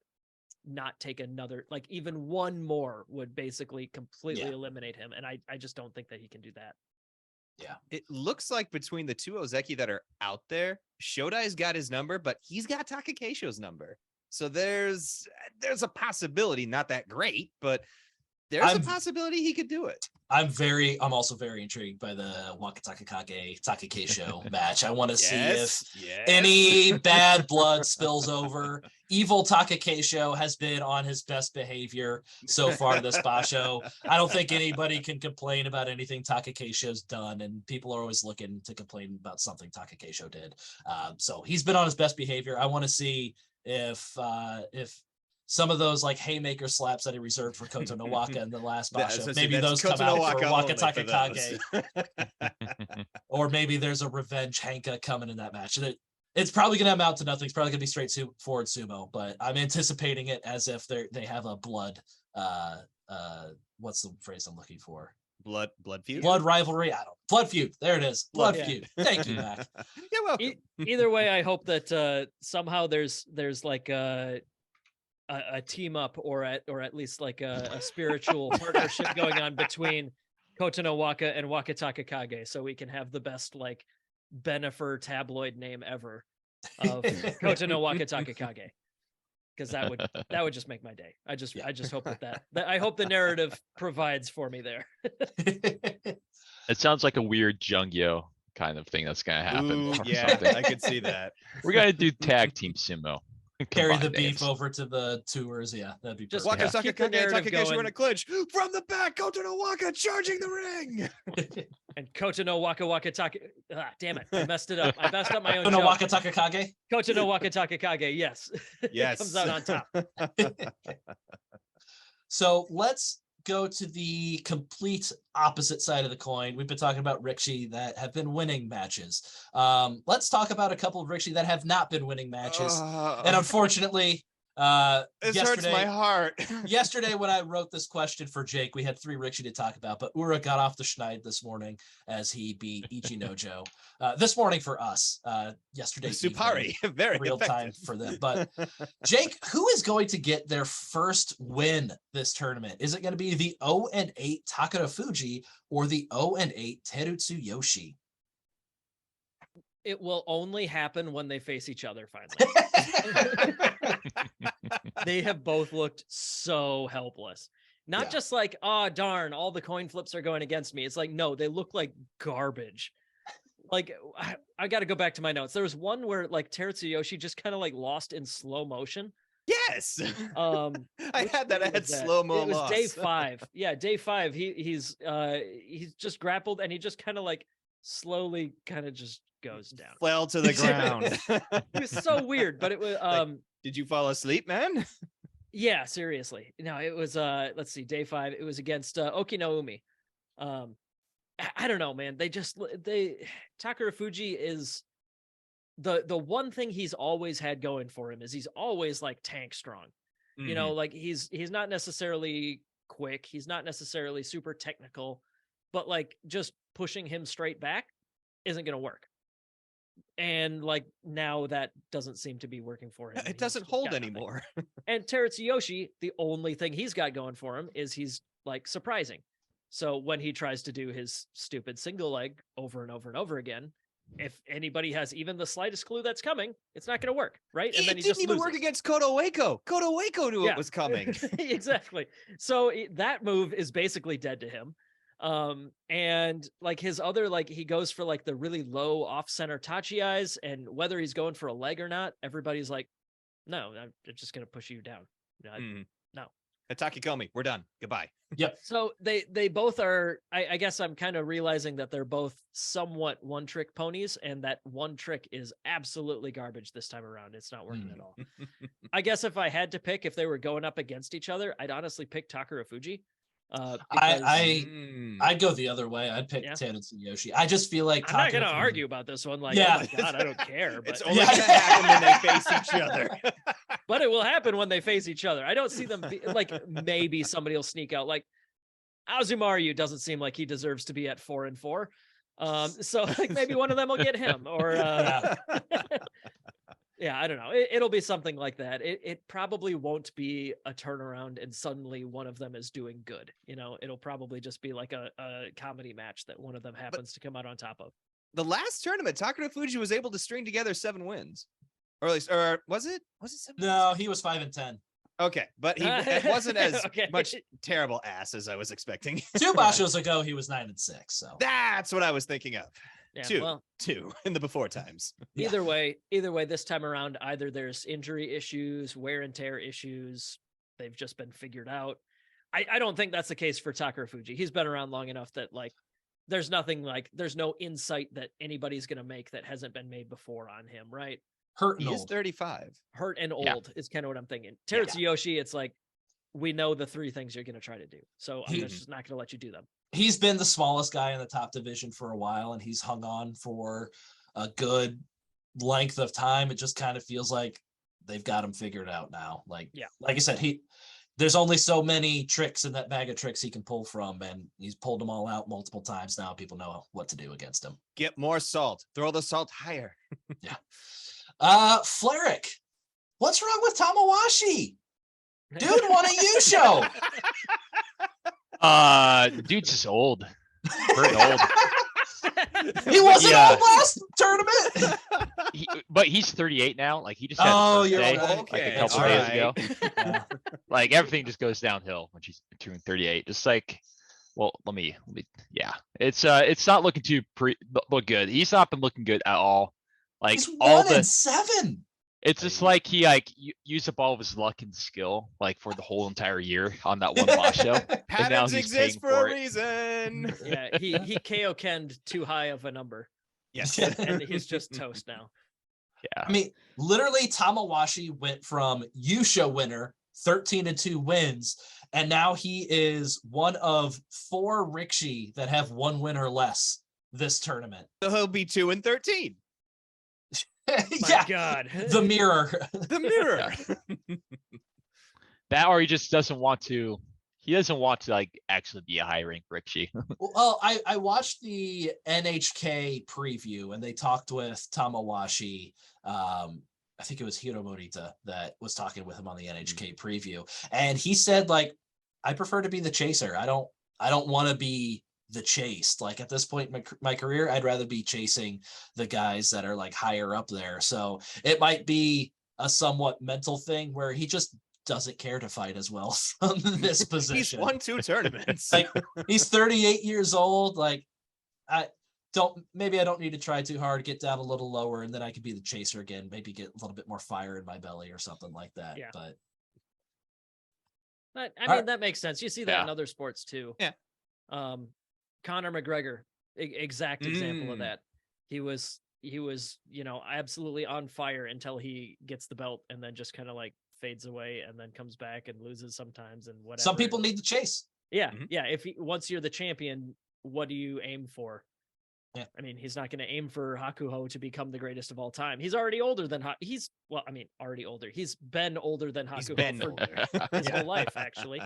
not take another, like even one more would basically completely eliminate him. And I just don't think that he can do that. Yeah. It looks like between the 2 Ozeki that are out there, Shodai's got his number, but he's got Takakeisho's number. So there's a possibility, not that great, but there's a possibility he could do it. I'm also very intrigued by the Wakataka Kage Takakeisho match. I want to see if any bad blood spills over. Evil Takakeisho has been on his best behavior so far this Basho. I don't think anybody can complain about anything Takakeisho's done, and people are always looking to complain about something Takakeisho did. So he's been on his best behavior. I want to see if some of those like haymaker slaps that he reserved for Koto no Waka in the last Basho, maybe those come out for Wakataka Kage. Or maybe there's a revenge Hanka coming in that match. It's probably going to amount to nothing. It's probably going to be straightforward sumo, but I'm anticipating it as if they have a blood, what's the phrase I'm looking for? Blood feud? Blood rivalry? Blood feud. There it is. Blood feud. Thank you, Mac. You're welcome. Either way, I hope that somehow there's like a team up or at least like a spiritual partnership going on between Koto no Waka and Wakataka Kage, so we can have the best like Benefer tabloid name ever of Koto no Wakataka Kage, because that would just make my day. I just hope that I hope the narrative provides for me there. It sounds like a weird Jungyo kind of thing that's gonna happen. Ooh, yeah, I could see that. We're gonna do tag team sumo. Carry the beef over to the tours. Yeah, that'd be just Wakataka Kage Takakeisho in a clinch from the back. Koto no Waka charging the ring. And Koto no Wakataka. Damn it! I messed it up. I messed up my own. Koto no Wakataka Kage. Koto no Wakataka Kage. Yes. Yes. Comes out on top. So let's go to the complete opposite side of the coin. We've been talking about Rikishi that have been winning matches. Let's talk about a couple of Rikishi that have not been winning matches. And unfortunately, This hurts my heart. Yesterday, when I wrote this question for Jake, we had 3 Rixie to talk about, but Ura got off the schneid this morning as he beat Ichinojo. This morning for us, yesterday Supari, very real time effective. for them. But Jake, who is going to get their first win this tournament? Is it going to be the 0-8 Takara Fuji or the 0-8 Terutsu Yoshi? It will only happen when they face each other finally. They have both looked so helpless. Not just like, oh, darn, all the coin flips are going against me. It's like, no, they look like garbage. Like, I got to go back to my notes. There was one where like Terutsu Yoshi just kind of like lost in slow motion. Yes. I had that. I had slow mo. It was day 5. Yeah, day 5. He's just grappled and he just kind of like slowly kind of just goes down. Fell to the ground. It was so weird, but it was did you fall asleep, man? Yeah, seriously. No, it was let's see, day 5. It was against Okinaumi. I don't know, man. Takara Fuji is the one thing he's always had going for him is he's always like tank strong. You know, like he's not necessarily quick, he's not necessarily super technical, but like just pushing him straight back isn't going to work. And like now that doesn't seem to be working for him. It doesn't hold anymore. And Terutsu Yoshi, the only thing he's got going for him is he's like surprising. So when he tries to do his stupid single leg over and over and over again, if anybody has even the slightest clue that's coming, it's not going to work, right? And then he didn't even work against Koto Waco. Koto Waco knew it was coming. Exactly. So that move is basically dead to him. And like his other, like he goes for like the really low off center tachi eyes, and whether he's going for a leg or not, everybody's like, no, I'm just going to push you down. No. Ataki Komi, we're done. Goodbye. Yep. So they both are, I guess I'm kind of realizing that they're both somewhat one trick ponies, and that one trick is absolutely garbage this time around. It's not working at all. I guess if I had to pick, if they were going up against each other, I'd honestly pick Takara Fuji. I'd go the other way. I'd pick Terutsu Yoshi. I just feel like I'm not going to argue about this one. Like, yeah. Oh my God, I don't care. But it's only going to happen when they face each other. But it will happen when they face each other. I don't see them like maybe somebody will sneak out. Like Azumaryu doesn't seem like he deserves to be at 4-4. So like maybe one of them will get him, or yeah, I don't know. It'll be something like that. It probably won't be a turnaround and suddenly one of them is doing good. You know, it'll probably just be like a comedy match that one of them happens to come out on top of. The last tournament, Takara Fuji was able to string together 7 wins. Or at least, or was it 7 No, wins? he was 5-10. Okay, but it wasn't as much terrible ass as I was expecting. 2 bashos ago, he was 9-6. So that's what I was thinking of. Yeah, two in the before times. Either way, this time around, either there's injury issues, wear and tear issues. They've just been figured out. I don't think that's the case for Takara Fuji. He's been around long enough that like, there's no insight that anybody's going to make that hasn't been made before on him. Right. Hurt and He is old. 35. Hurt and old is kind of what I'm thinking. Terutsu Yoshi, it's like, we know the 3 things you're going to try to do. So I'm just not going to let you do them. He's been the smallest guy in the top division for a while, and he's hung on for a good length of time. It just kind of feels like they've got him figured out now. Like I said, there's only so many tricks in that bag of tricks he can pull from, and he's pulled them all out multiple times now. People know what to do against him. Get more salt. Throw the salt higher. Fleric, what's wrong with Tamawashi? Dude won a U show. Dude's just old. Very old. He wasn't old last tournament. But he's 38 now. Like he just had his birthday, right. like a couple days ago. Like everything just goes downhill when she's turning 38. Just like, well, let me. Yeah, it's not looking look good. He's not been looking good at all. Like he's all 1-7. It's just like he used up all of his luck and skill like for the whole entire year on that one boss show. Patterns exist for a reason. Yeah, he KO Ken'd too high of a number. Yes. And he's just toast now. Yeah. I mean, literally Tamawashi went from Yusha winner, 13-2 wins, and now he is one of 4 Rixi that have 1 win or less this tournament. So he'll be 2-13. My Yeah, God. the mirror. The mirror. That, or he just doesn't want to. He doesn't want to like actually be a high rank Rikshi. Well, I watched the NHK preview and they talked with Tamawashi. I think it was Hiro Morita that was talking with him on the NHK preview, and he said like, I prefer to be the chaser. I don't want to be the chased. Like at this point in my career, I'd rather be chasing the guys that are like higher up there. So it might be a somewhat mental thing where he just doesn't care to fight as well from this position. He's won 2 tournaments. Like he's 38 years old. Like I don't need to try too hard, get down a little lower, and then I could be the chaser again. Maybe get a little bit more fire in my belly or something like that. Yeah. But I mean, that makes sense. You see that Yeah. in other sports too. Yeah. Conor McGregor, exact example of Mm. that. He was, absolutely on fire until he gets the belt and then just kind of like fades away and then comes back and loses sometimes and whatever. some people need the chase. Yeah. Mhm. Yeah. Once you're the champion, what do you aim for? Yeah. I mean, he's not going to aim for Hakuho to become the greatest of all time. He's already older than already older. He's been older than Hakuho He's been for older. his whole life, actually.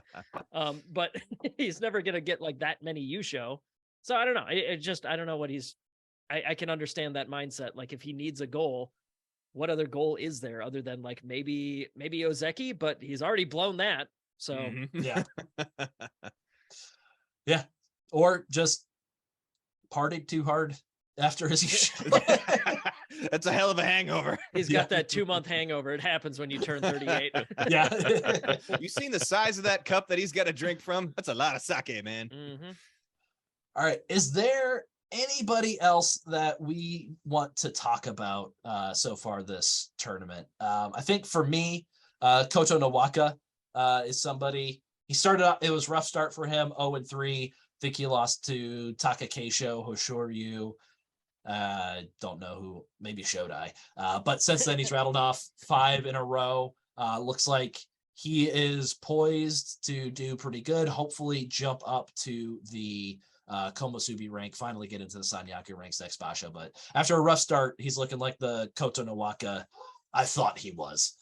But he's never going to get like that many Yusho. So I don't know. I don't know what I can understand that mindset. Like if he needs a goal, what other goal is there other than like maybe Ozeki, but he's already blown that. So Mhm. Yeah. Yeah. Or just partied too hard after his That's a hell of a hangover. he's got that 2-month hangover. It happens when you turn 38. Yeah. You seen the size of that cup that he's got to drink from? That's a lot of sake, man. Mm-hmm. All right. Is there anybody else that we want to talk about so far this tournament? I think for me, Koto Nowaka is somebody. He started out, it was a rough start for him, 0-3. I think he lost to Takakeisho, Hoshoryu. Don't know who, maybe Shodai. But since then, he's rattled off 5 in a row. Looks like he is poised to do pretty good. Hopefully jump up to the Komosubi rank, finally get into the Sanyaku ranks next Basha. But after a rough start, he's looking like the Koto Nowaka I thought he was.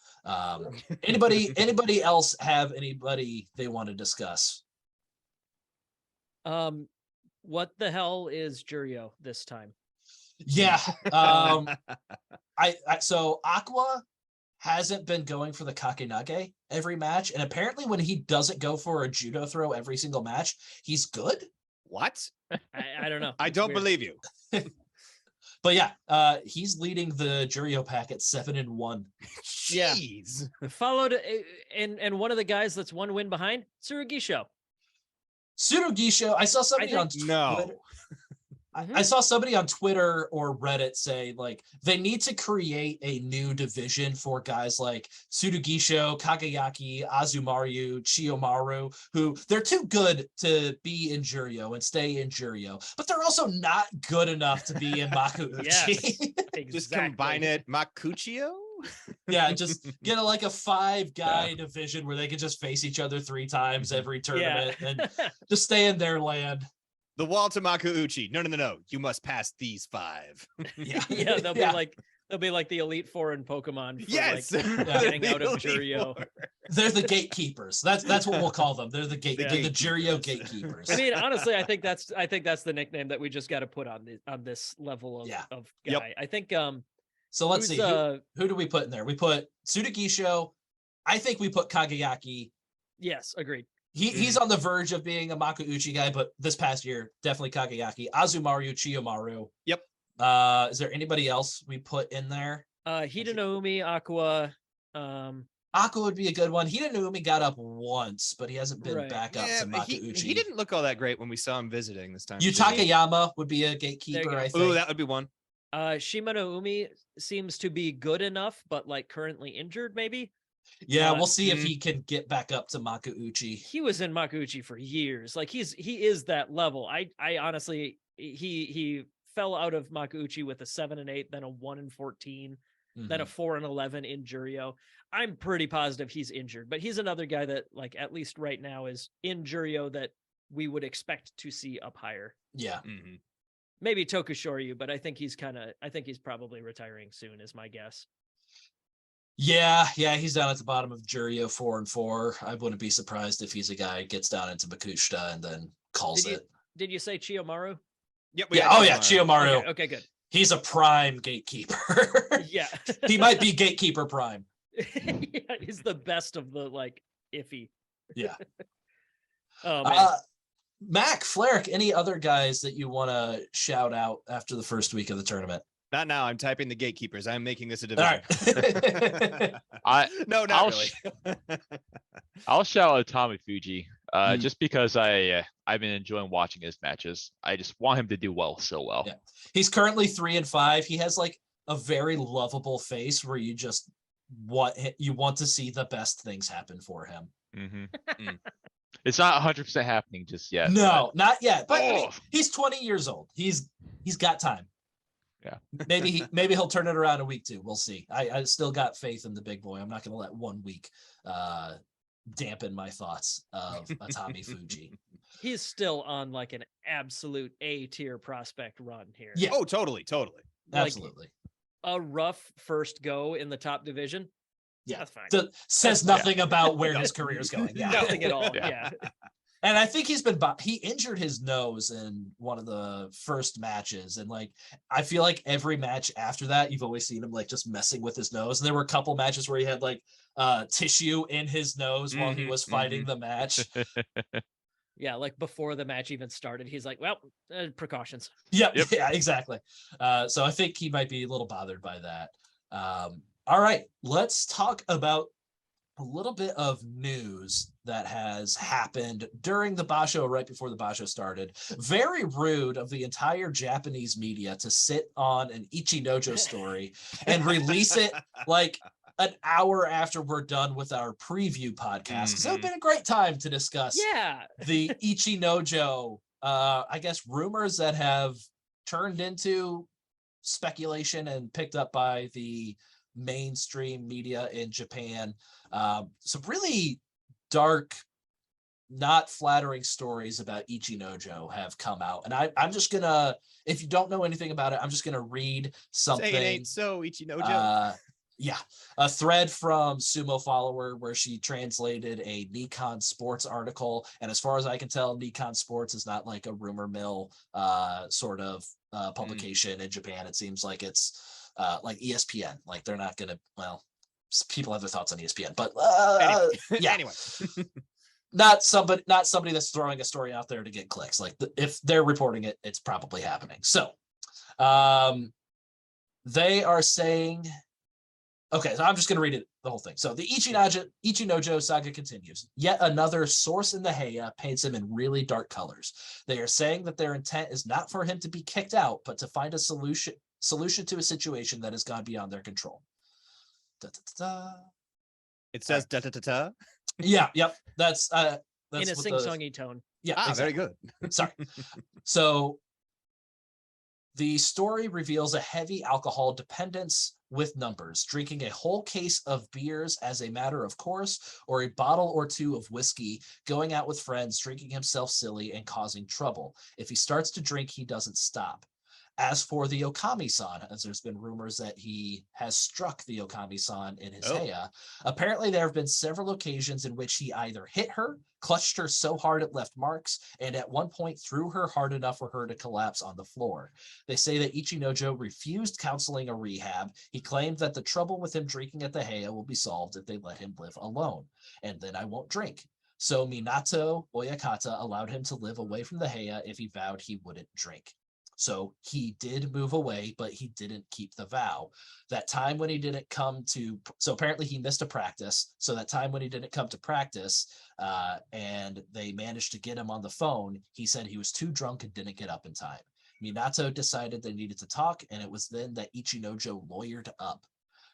Anybody else have anybody they want to discuss? What the hell is Juryo this time? Yeah. So Aqua hasn't been going for the Kakenage every match, and apparently when he doesn't go for a judo throw every single match, he's good. What? I don't know. I It's don't weird. believe you. But yeah, he's leading the Juryo pack at 7-1. Yeah. Jeez. Followed and one of the guys that's 1 win behind, Tsurugisho. Tsurugisho, I saw somebody on No. Twitter. I saw somebody on Twitter or Reddit say like they need to create a new division for guys like Tsurugisho, Kagayaki, Azumaru, Chiyomaru, who they're too good to be in Juryo and stay in Juryo, but they're also not good enough to be in Makuuchi. Yes. Just combine it. Makuchio? Yeah, just get a 5-guy division where they can just face each other 3 times every tournament and just stay in their land. The wall to Makuuchi. No. You must pass these 5. Yeah, Yeah, they'll be like the Elite Four in Pokemon for Yes. getting out of Elite Juryo. Four. They're the gatekeepers. That's what we'll call them. They're the Yeah. they're the Juryo gatekeepers. I mean, honestly, I think that's the nickname that we just got to put on this level of Yeah. of Yep. guy. I think So let's who's, see. Who do we put in there? We put Tsurugisho. I think we put Kagayaki. yes, agreed. He's on the verge of being a Makuuchi guy, but this past year, definitely Kagayaki. Azumaru, Chiyomaru. Yep. Is there anybody else we put in there? Hidenoumi, Aqua, Aqua would be a good one. Hidenoumi got up once, but he hasn't been Right. back up to but Makuuchi. he didn't look all that great when we saw him visiting this time. Yutakayama would be a gatekeeper, go. I think. Oh, that would be one. Shimano Umi seems to be good enough, but like currently injured, maybe. Yeah, we'll Uh, see if he can get back up to Makuuchi. He was in Makuuchi for years. Like he is that level. I honestly he fell out of Makuuchi with a 7-8, then a 1-14, then a 4-11 in Juryo. I'm pretty positive he's injured, but he's another guy that like at least right now is in Juryo that we would expect to see up higher. Yeah. Mhm. Maybe Tokushoryu, but I think he's probably retiring soon, is my guess. Yeah, he's down at the bottom of Juryo 4-4. I wouldn't be surprised if he's a guy who gets down into Makushita and then calls it. Did you say Chiyomaru? Yep. Chiyomaru. Okay, good. He's a prime gatekeeper. Yeah. He might be gatekeeper prime. Yeah, he's the best of the iffy. Yeah. Oh man. Mac, Flarek, any other guys that you want to shout out after the first week of the tournament? Not now. I'm typing the gatekeepers. I'm making this a division. All right. No, not really. I'll shout out Tommy Fuji, just because I've been enjoying watching his matches. I just want him to do so well. Yeah. He's currently 3-5. He has a very lovable face where you want to see the best things happen for him. Mm-hmm. It's not 100% happening just yet. No, not yet. But I mean, he's 20 years old. He's got time. Yeah. Maybe he'll turn it around in week 2. We'll see. I still got faith in the big boy. I'm not going to let 1 week dampen my thoughts of Tommy Fuji. He's still on an absolute A-tier prospect run here. Yeah. Oh, totally. Absolutely. A rough first go in the top division. Yeah, that's fine. Says nothing about where his career is going. Yeah. Nothing at all. Yeah. And I think he injured his nose in one of the first matches. And I feel like every match after that, you've always seen him just messing with his nose. And there were a couple matches where he had tissue in his nose while he was fighting the match. Yeah, before the match even started, he's precautions. Yep. Yeah, exactly. So I think he might be a little bothered by that. All right, let's talk about a little bit of news that has happened during the Basho, right before the Basho started. Very rude of the entire Japanese media to sit on an Ichinojo story and release it an hour after we're done with our preview podcast. Because that would have been a great time to discuss the Ichinojo, I guess, rumors that have turned into speculation and picked up by the mainstream media in Japan. Some really dark, not flattering stories about Ichinojo have come out. And I'm just gonna, if you don't know anything about it, I'm just gonna read something. Say it ain't so, Ichinojo. A thread from Sumo Follower where she translated a Nikon Sports article. And as far as I can tell, Nikon Sports is not a rumor mill sort of publication in Japan. It seems like it's ESPN. They're not gonna, people have their thoughts on ESPN, but Anyway. not somebody that's throwing a story out there to get clicks. If they're reporting it, it's probably happening. So they are saying, okay, so I'm just going to read it, the whole thing. So the Ichinojo saga continues. Yet another source in the Heya paints him in really dark colors. They are saying that their intent is not for him to be kicked out, but to find a solution to a situation that has gone beyond their control. It says da da da da. Yeah, yep. That's in a sing-songy tone. Yeah, exactly. Very good. Sorry. So the story reveals a heavy alcohol dependence with numbers, drinking a whole case of beers as a matter of course, or a bottle or two of whiskey, going out with friends, drinking himself silly and causing trouble. If he starts to drink, he doesn't stop. As for the Okami-san, as there's been rumors that he has struck the Okami-san in his Heya, apparently there have been several occasions in which he either hit her, clutched her so hard it left marks, and at one point threw her hard enough for her to collapse on the floor. They say that Ichinojo refused counseling or rehab. He claimed that the trouble with him drinking at the Heya will be solved if they let him live alone. And then I won't drink. So Minato Oyakata allowed him to live away from the Heya if he vowed he wouldn't drink. So he did move away, but he didn't keep the vow. That time when he didn't come to, so apparently he missed a practice. So that time when he didn't come to practice and they managed to get him on the phone, he said he was too drunk and didn't get up in time. Minato decided they needed to talk, and it was then that Ichinojo lawyered up.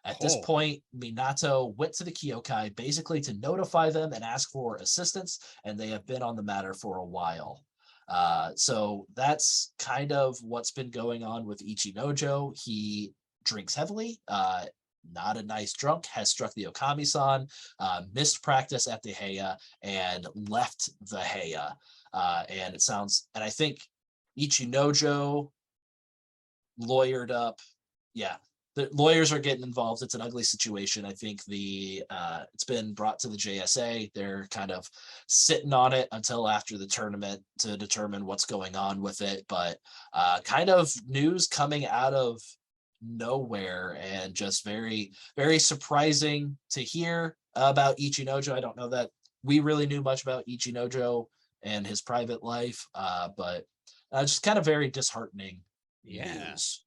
At this point, Minato went to the Kyokai basically to notify them and ask for assistance, and they have been on the matter for a while. So that's kind of what's been going on with Ichinojo. He drinks heavily, not a nice drunk, has struck the Okami-san, missed practice at the Heya, and left the Heya. And I think Ichinojo lawyered up. Yeah, the lawyers are getting involved. It's an ugly situation. I think it's been brought to the JSA. They're kind of sitting on it until after the tournament to determine what's going on with it. But kind of news coming out of nowhere and just very, very surprising to hear about Ichinojo. I don't know that we really knew much about Ichinojo and his private life, but just kind of very disheartening news.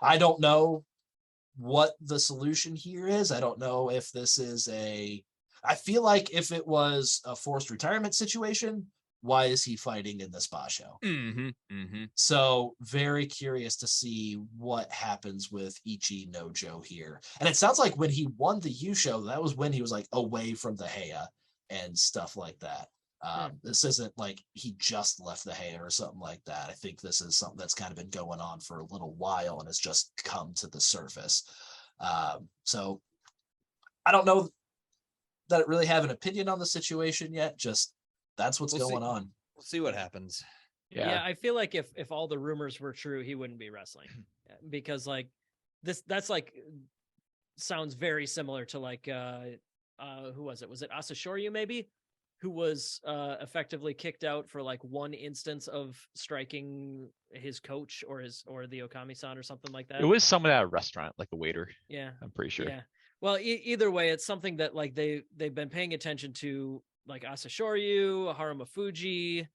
I don't know what the solution here is. I don't know if this is I feel like if it was a forced retirement situation, why is he fighting in the spa show? So very curious to see what happens with Ichinojo here. And it sounds like when he won the U show, that was when he was like away from the Heya and stuff like that. This isn't like he just left the Heya or something like that. I think this is something that's kind of been going on for a little while and has just come to the surface. So I don't know that I really have an opinion on the situation yet. Just that's what's going on. We'll see what happens. Yeah, I feel like if all the rumors were true, he wouldn't be wrestling, because like that's like sounds very similar to like who was it? Was it Asashoryu maybe? Who was effectively kicked out for like one instance of striking his coach or the Okami-san or something like that. It was someone at a restaurant, like a waiter. Yeah, I'm pretty sure. Yeah. Well, either way, it's something that like they've been paying attention to, like Asashoryu, Haruma Fuji,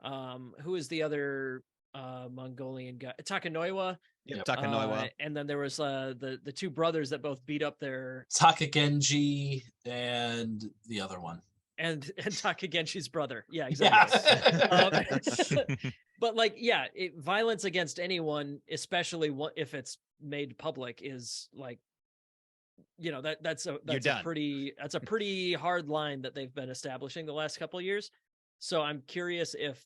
who is the other Mongolian guy, Takanoiwa. Yeah, Takanoiwa. And then there was the two brothers that both beat up their Takagenji and the other one. And Takagenshi's brother. Yeah, exactly. But like, yeah, violence against anyone, especially if it's made public, is like, you know, that's a pretty hard line that they've been establishing the last couple of years. So I'm curious if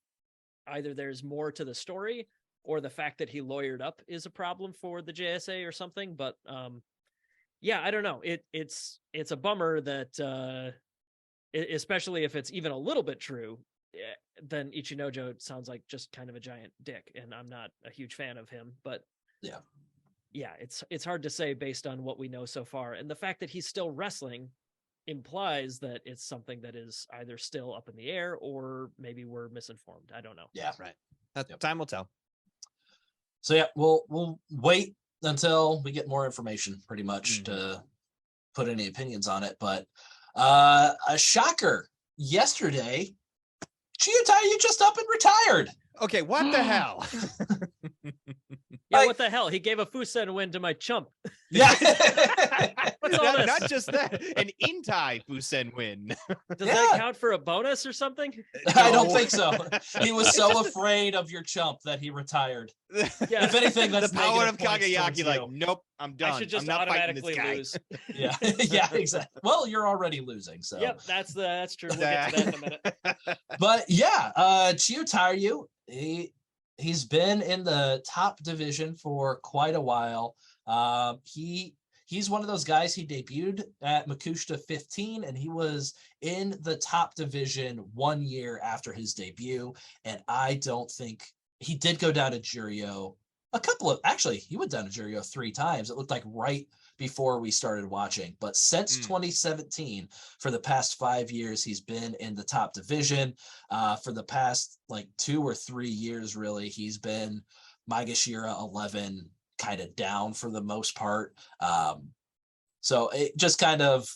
either there's more to the story or the fact that he lawyered up is a problem for the JSA or something. But yeah, I don't know. It's a bummer that especially if it's even a little bit true, then Ichinojo sounds like just kind of a giant dick, and I'm not a huge fan of him. But yeah, it's hard to say based on what we know so far, and the fact that he's still wrestling implies that it's something that is either still up in the air or maybe we're misinformed. I don't know. Yeah, right. Time will tell. So yeah, we'll wait until we get more information, pretty much, to put any opinions on it. But a shocker yesterday, Chiyotayu just up and retired. Okay, what the hell? Yeah, what the hell? He gave a Fusen win to my chump. Yeah. What's all this? Not just that, an Intai Fusen win. Does that count for a bonus or something? I don't think so. He was so afraid of your chump that he retired. Yeah. If anything, that's the power of negative points Kagayaki. towards Like, you. nope, I'm done. I should just I'm not automatically fighting this guy. lose. Yeah, yeah, exactly. Well, you're already losing, so. Yep, that's true. We'll get to that in a minute. But yeah, Chiyotayu, he's been in the top division for quite a while. He's one of those guys. He debuted at Makushita 15, and he was in the top division 1 year after his debut. And I don't think he did go down to Juryo he went down to Juryo 3 times. It looked like right before we started watching. But since 2017, for the past 5 years, he's been in the top division. For the past like 2 or 3 years, really, he's been Maegashira 11, kind of down for the most part. So it just kind of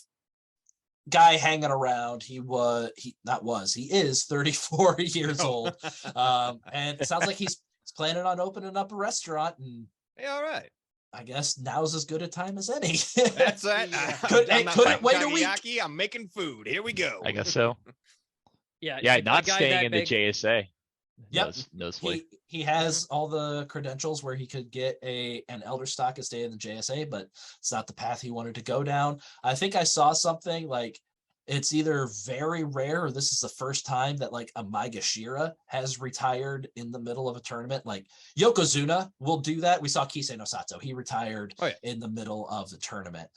guy hanging around. He is 34 years old. And it sounds like he's planning on opening up a restaurant, and Hey, all right. I guess now's as good a time as any. That's it. Yeah. Couldn't wait a week. Kagayaki, I'm making food. Here we go. I guess so. Yeah, Yeah, a not guy staying that in big- the JSA. Yep. Noticeably. He has all the credentials where he could get an elder stock and stay in the JSA, but it's not the path he wanted to go down. I think I saw something like it's either very rare or this is the first time that like a Maegashira has retired in the middle of a tournament. Like Yokozuna will do that. We saw Kisei no Sato. He retired in the middle of the tournament.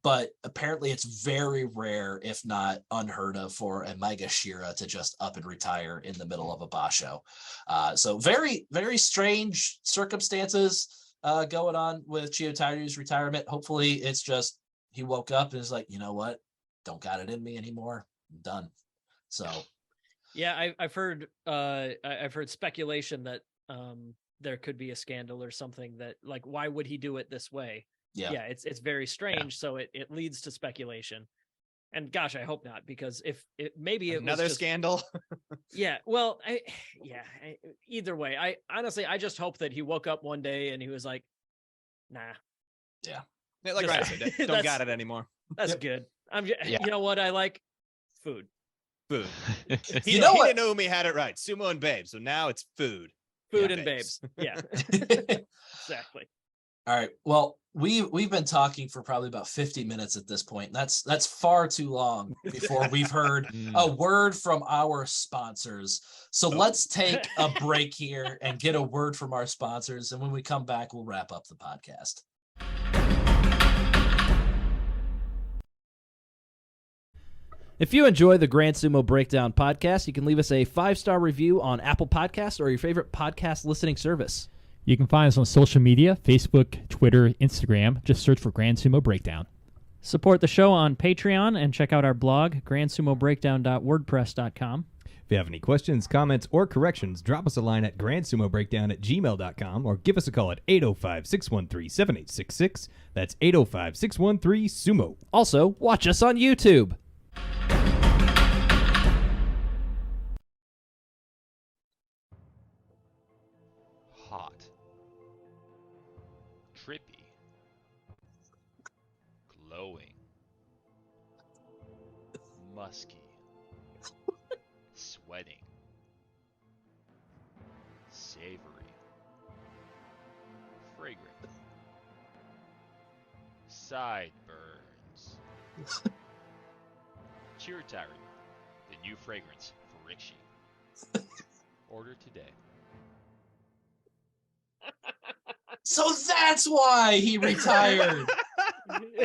but apparently it's very rare, if not unheard of, for a Mega Shira to just up and retire in the middle of a basho. So very, very strange circumstances going on with Chiyotaryu's retirement. Hopefully it's just he woke up and is like, you know what? Don't got it in me anymore. I'm done. So Yeah, I've heard speculation that there could be a scandal or something, that like, why would he do it this way? Yeah, it's very strange. So it leads to speculation. And gosh, I hope not, because if it maybe it Another was just, scandal. yeah, well, either way, I honestly just hope that he woke up one day and he was like, nah, yeah, Like Just- Ryan said, don't that's- got it anymore. that's Yep. good. Yeah. You know what I like? Food. Food. You know what? Hinenoumi had it right. Sumo and babes. So now it's food. Food Yeah, and babes. babes. Yeah, exactly. All right. Well, we've been talking for probably about 50 minutes at this point. That's far too long before we've heard a word from our sponsors. So let's take a break here and get a word from our sponsors. And when we come back, we'll wrap up the podcast. If you enjoy the Grand Sumo Breakdown podcast, you can leave us a 5-star review on Apple Podcasts or your favorite podcast listening service. You can find us on social media, Facebook, Twitter, Instagram. Just search for Grand Sumo Breakdown. Support the show on Patreon and check out our blog, grandsumobreakdown.wordpress.com. If you have any questions, comments, or corrections, drop us a line at grandsumobreakdown@gmail.com or give us a call at 805-613-7866. That's 805-613-SUMO. Also, watch us on YouTube. Hot. Trippy. Glowing. Musky. Sweating. Savory. Fragrant. Sideburns. Chiyotaru, the new fragrance for Rishi. Order today. So that's why he retired.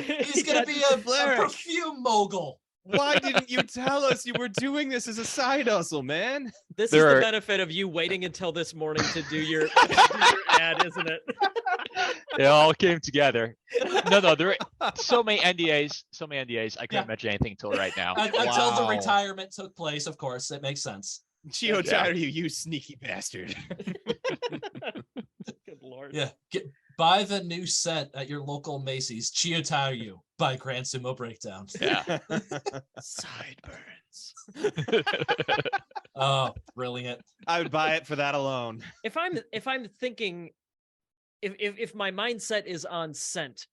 He's going to be a perfume mogul. Why didn't you tell us you were doing this as a side hustle, man? This There is the are- benefit of you waiting until this morning to do your, ad, isn't it? It all came together. No, there are so many NDAs. I couldn't Yeah. mention anything until right now. Until the Wow. retirement took place, of course. It makes sense. Chiyotaru, you sneaky bastard. Good Lord. Yeah. Buy the new scent at your local Macy's, Chiyotaru by Grand Sumo Breakdown. Yeah. Sideburns. Oh, brilliant. I would buy it for that alone. If I'm thinking, if my mindset is on scent,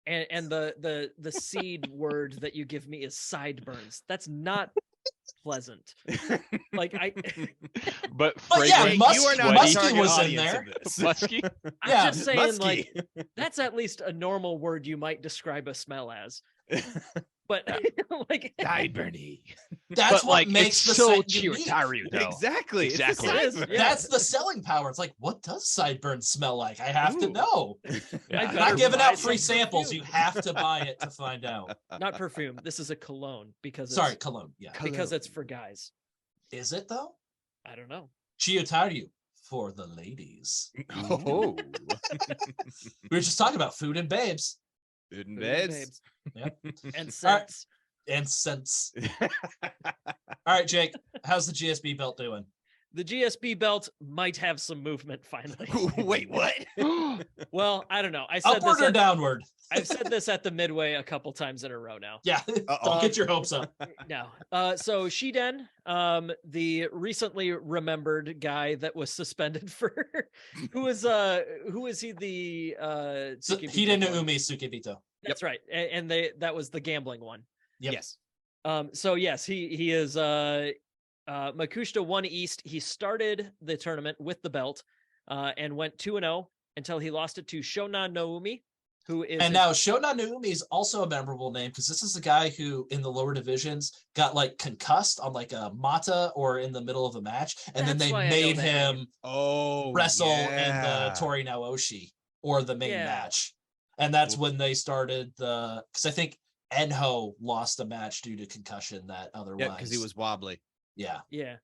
and the seed word that you give me is sideburns, that's not pleasant. Like But yeah, fragrant, Musky- you are not Musky the target was in audience there. of this. musky. I'm Yeah, just saying, Musky. like, that's at least a normal word you might describe a smell as. But like, Sideburny. That's But what like, makes it's the so scent unique. Chiyotaru though. Exactly. It's the Exactly. It is, sideburn. yeah. That's the selling power. It's like, what does sideburns smell like? I have to Ooh. know. I Yeah. better Not giving buy out free some samples. You perfume. have to buy it to find out. Not perfume. This is a cologne because Sorry, it's, cologne. Yeah. because it's for guys. Is it though? I don't know. Chiyotaru for the ladies. Oh. We were just talking about food and babes Food and Food and babes. Yep. And All right. scents. and scents. All right, Jake, how's the GSB belt doing? The GSB belt might have some movement finally. Wait, what? Well, I don't know. I said Upward this or at, downward? I've said this at the Midway a couple times in a row now. Yeah. Don't get your hopes up. No. So Shiden, the recently remembered guy that was suspended for who is he the So, Tsukibito one? Hidenaumi Tsukibito. That's right. And that was the gambling one. Yep. Yes. So yes, he is Makushita 1 East. He started the tournament with the belt and went 2-0 until he lost it to Shonan Noumi, who is And now Shonan Naomi is also a memorable name because this is the guy who in the lower divisions got like concussed on like a mata or in the middle of a match. And then That's they why I know made that him name. Oh, wrestle yeah. in the Tori Naoshi or the main Yeah. match. And that's when they started because I think Enho lost a match due to concussion that otherwise. Yeah, because he was wobbly. Yeah. Yeah.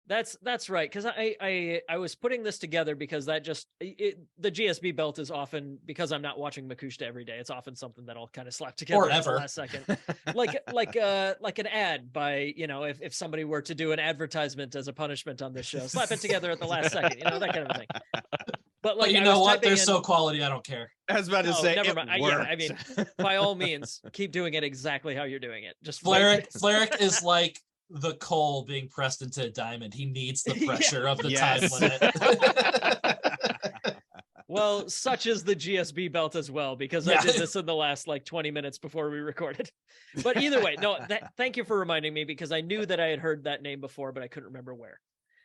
That's right. Because I was putting this together because that just the GSB belt is often, because I'm not watching Makushita every day, it's often something that I'll kind of slap together at the ever. last second, like an ad by, you know, if somebody were to do an advertisement as a punishment on this show, slap it together at the last second, you know, that kind of thing. But like, But you I know was what? typing They're in- so quality, I don't care. I was about to No, say, never it mind. Yeah, I mean, worked. by all means, keep doing it exactly how you're doing it. Just Fleric is like the coal being pressed into a diamond. He needs the Yeah. pressure of the Yes. time limit. Well, such is the GSB belt as well, because I Yeah. did this in the last like 20 minutes before we recorded. But either way, no, thank you for reminding me, because I knew that I had heard that name before, but I couldn't remember where.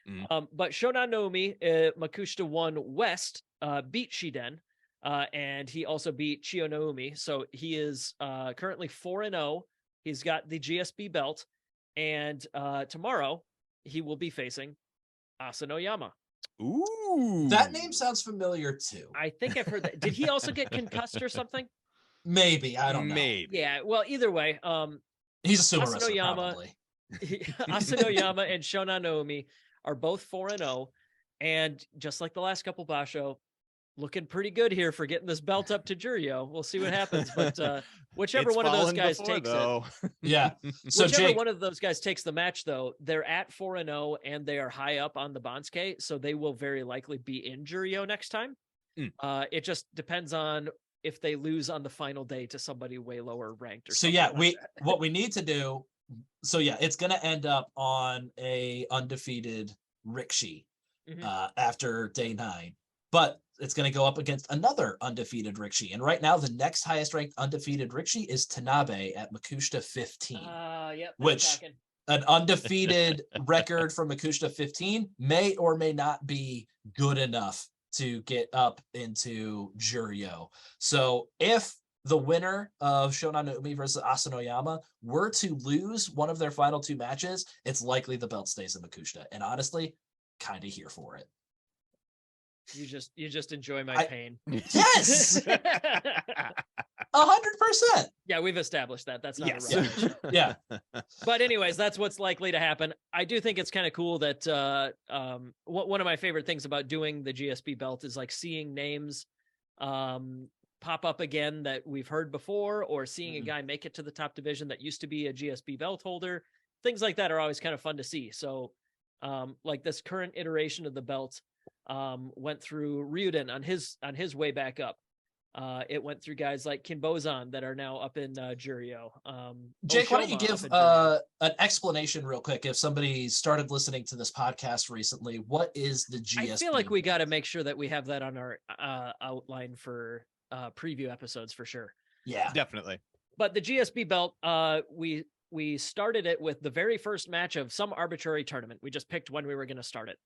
But Shonan Naomi, Makushita 1 West, beat Shiden, and he also beat Chio Naomi. So he is currently 4-0. He's got the GSB belt, and tomorrow he will be facing Asanoyama. Ooh. That name sounds familiar too. I think I've heard that. Did he also get concussed or something? Maybe. I don't know. Maybe. Yeah. Well, either way, He's a sumo wrestler, Asanoyama- probably. Asanoyama and Shonan Naomi are both 4-0, and just like the last couple Basho, looking pretty good here for getting this belt up to Juryo. We'll see what happens, but whichever It's one of those fallen guys before, takes though. Yeah. it, So whichever Jake, one of those guys takes the match, though, they're at 4-0 and they are high up on the Bansuke, so they will very likely be in Juryo next time. It just depends on if they lose on the final day to somebody way lower ranked. Or so something yeah, like that. what we need to do. So yeah, it's gonna end up on a undefeated Rikishi Mhm. after day 9, but it's gonna go up against another undefeated Rikishi. And right now, the next highest ranked undefeated Rikishi is Tanabe at Makushita 15. Yep. Which- Talking. An undefeated record from Makushita 15 may or may not be good enough to get up into Juryo. So if the winner of Shonan Naomi versus Asanoyama were to lose one of their final 2 matches, it's likely the belt stays in Makushita. And honestly, kind of here for it. You just enjoy my I- pain. Yes, 100%. Yeah, we've established that. That's not Yes. a revelation. Yeah, But anyways, that's what's likely to happen. I do think it's kind of cool that one of my favorite things about doing the GSB belt is like seeing names pop up again that we've heard before, or seeing a guy make it to the top division that used to be a GSB belt holder. Things like that are always kind of fun to see. So like this current iteration of the belt went through Ryuden on his way back up. It went through guys like Kinbozan that are now up in Juryo. Jake, why don't you Oshoma give up in Juryo. an explanation real quick? If somebody started listening to this podcast recently, what is the GSB? I feel like we got to make sure that we have that on our outline for preview episodes for sure. Yeah, Definitely. But the GSB belt, we started it with the very first match of some arbitrary tournament. We just picked when we were going to start it.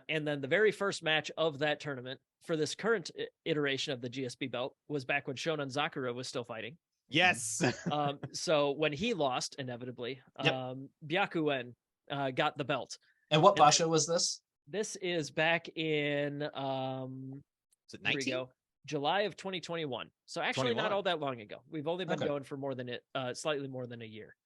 And then the very first match of that tournament for this current iteration of the GSB belt was back when Shonan Zakura was still fighting. Yes. So when he lost, inevitably, Byakuen got the belt. and what and basho was this? This is back in Is it here we 19? go, July of 2021. So actually 21. not all that long ago. We've only been Okay. going for slightly more than a year.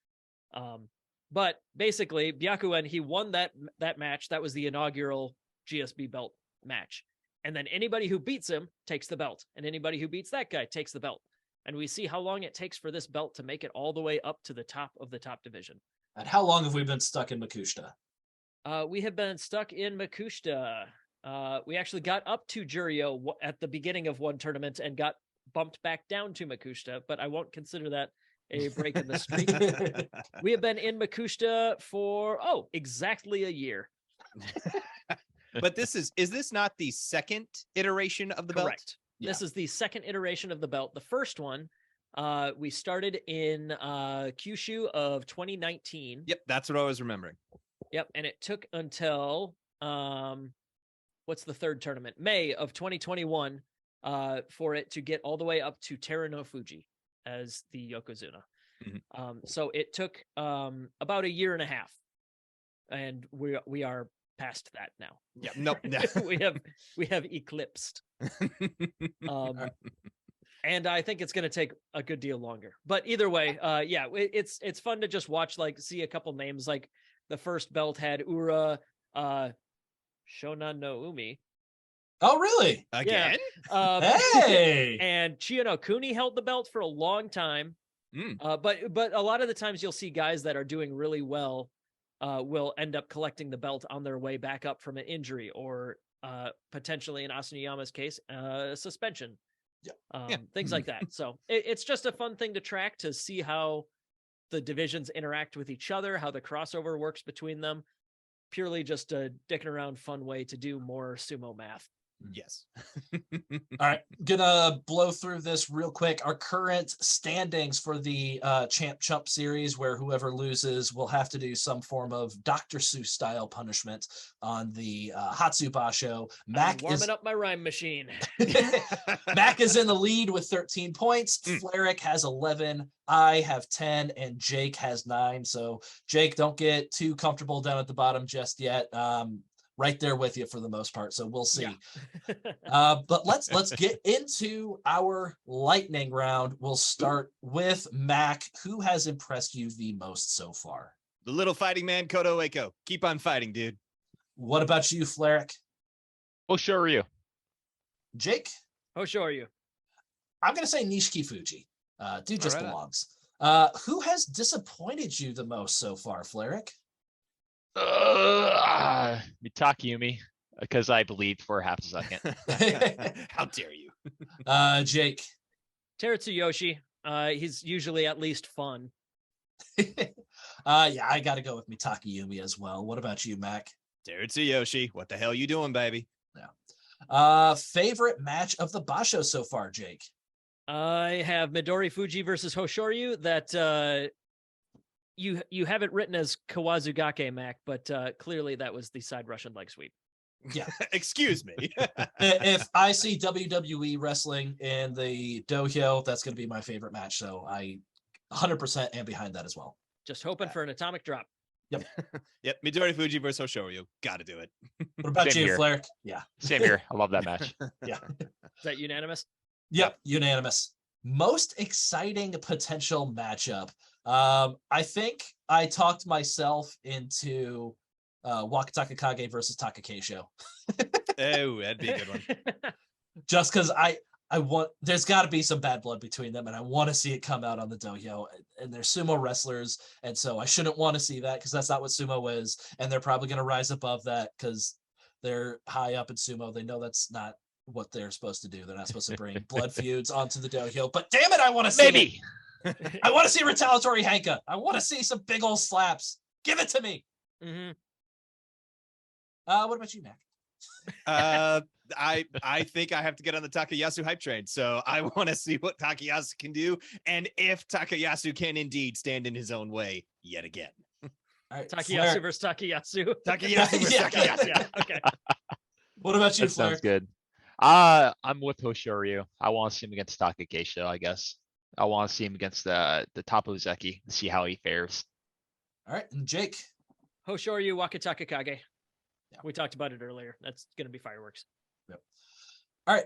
But basically, Byakuen, he won that match. That was the inaugural GSB belt match. And then anybody who beats him takes the belt. And anybody who beats that guy takes the belt. And we see how long it takes for this belt to make it all the way up to the top of the top division. And how long have we been stuck in Makushita? We have been stuck in Makushita. We actually got up to Juryo at the beginning of one tournament and got bumped back down to Makushita, but I won't consider that a break in the streak. We have been in Makushita for, exactly a year. But is this not the second iteration of the belt? Correct. This is the second iteration of the belt. The first one, we started in Kyushu of 2019. Yep, that's what I was remembering. Yep, and it took until what's the third tournament? May of 2021 for it to get all the way up to Terano Fuji as the Yokozuna. Mhm. So it took about a year and a half, and we are past that now. Yeah, nope. we have eclipsed. And I think it's going to take a good deal longer. But either way, yeah, it's fun to just watch, like, see a couple names. Like the first belt had Ura, Shonan no Umi. Oh, really? Again? Hey! And Chiyono Kuni held the belt for a long time. But a lot of the times you'll see guys that are doing really well will end up collecting the belt on their way back up from an injury or potentially in Asuniyama's case, suspension. Things like that. So it's just a fun thing to track to see how the divisions interact with each other, how the crossover works between them. Purely just a dicking around fun way to do more sumo math. Yes. All right, gonna blow through this real quick. Our current standings for the Champ Chump series, where whoever loses will have to do some form of Dr. Seuss style punishment on the Hatsu Basho. Mac warming is up my rhyme machine. Mac is in the lead with 13 points. Fleric has 11. I have 10, and Jake has 9. So Jake, don't get too comfortable down at the bottom just yet. Right there with you for the most part. So we'll see. Yeah. But let's get into our lightning round. We'll start with Mac. Who has impressed you the most so far? The little fighting man, Koto Ueko. Keep on fighting, dude. What about you, Fleric? Shoryu. Jake? Shoryu. I'm going to say Nishiki Fuji. Dude just belongs. Who has disappointed you the most so far, Fleric? Takayumi, because I believed for half a second. How dare you? Jake. Teretsuyoshi. He's usually at least fun. Yeah, I got to go with Takayumi as well. What about you, Mac? Teretsuyoshi. What the hell you doing, baby? Yeah. Favorite match of the Basho so far, Jake? I have Midori Fuji versus Hoshoryu. That you have it written as Kawazugake, Mac, but clearly that was the side Russian leg sweep. Yeah. Excuse me. If I see WWE wrestling in the dojo, that's going to be my favorite match. So I 100% am behind that as well. Just hoping for an atomic drop. Yep. Yep. Midori Fuji versus Hoshoryu. Got to do it. What about Same you, here. Fleric? Yeah. Same here. I love that match. Yeah. Is that unanimous? Yep. Unanimous. Most exciting potential matchup. I think I talked myself into Wakataka Kage versus Takakeisho. Oh, that'd be a good one. Just because I want, there's got to be some bad blood between them, and I want to see it come out on the dojo. And they're sumo wrestlers, and so I shouldn't want to see that because that's not what sumo is. And they're probably going to rise above that because they're high up in sumo. They know that's not what they're supposed to do. They're not supposed to bring blood feuds onto the dojo. But damn it, I want to see Maybe. it. I want to see retaliatory Hanka. I want to see some big old slaps. Give it to me. Mm-hmm. What about you, Mac? I think I have to get on the Takayasu hype train. So I want to see what Takayasu can do, and if Takayasu can indeed stand in his own way yet again. All right, Takayasu versus Takayasu. Takayasu versus Yeah. Takayasu. Yeah, okay. What about you, That Flair? sounds good. I'm with Hoshoryu. I want to see him against Takakeisho, I guess. I want to see him against the top of Zeki to see how he fares. All right, and Jake. Hoshoryu Wakataka Kage. Yeah. We talked about it earlier. That's going to be fireworks. Yep. All right.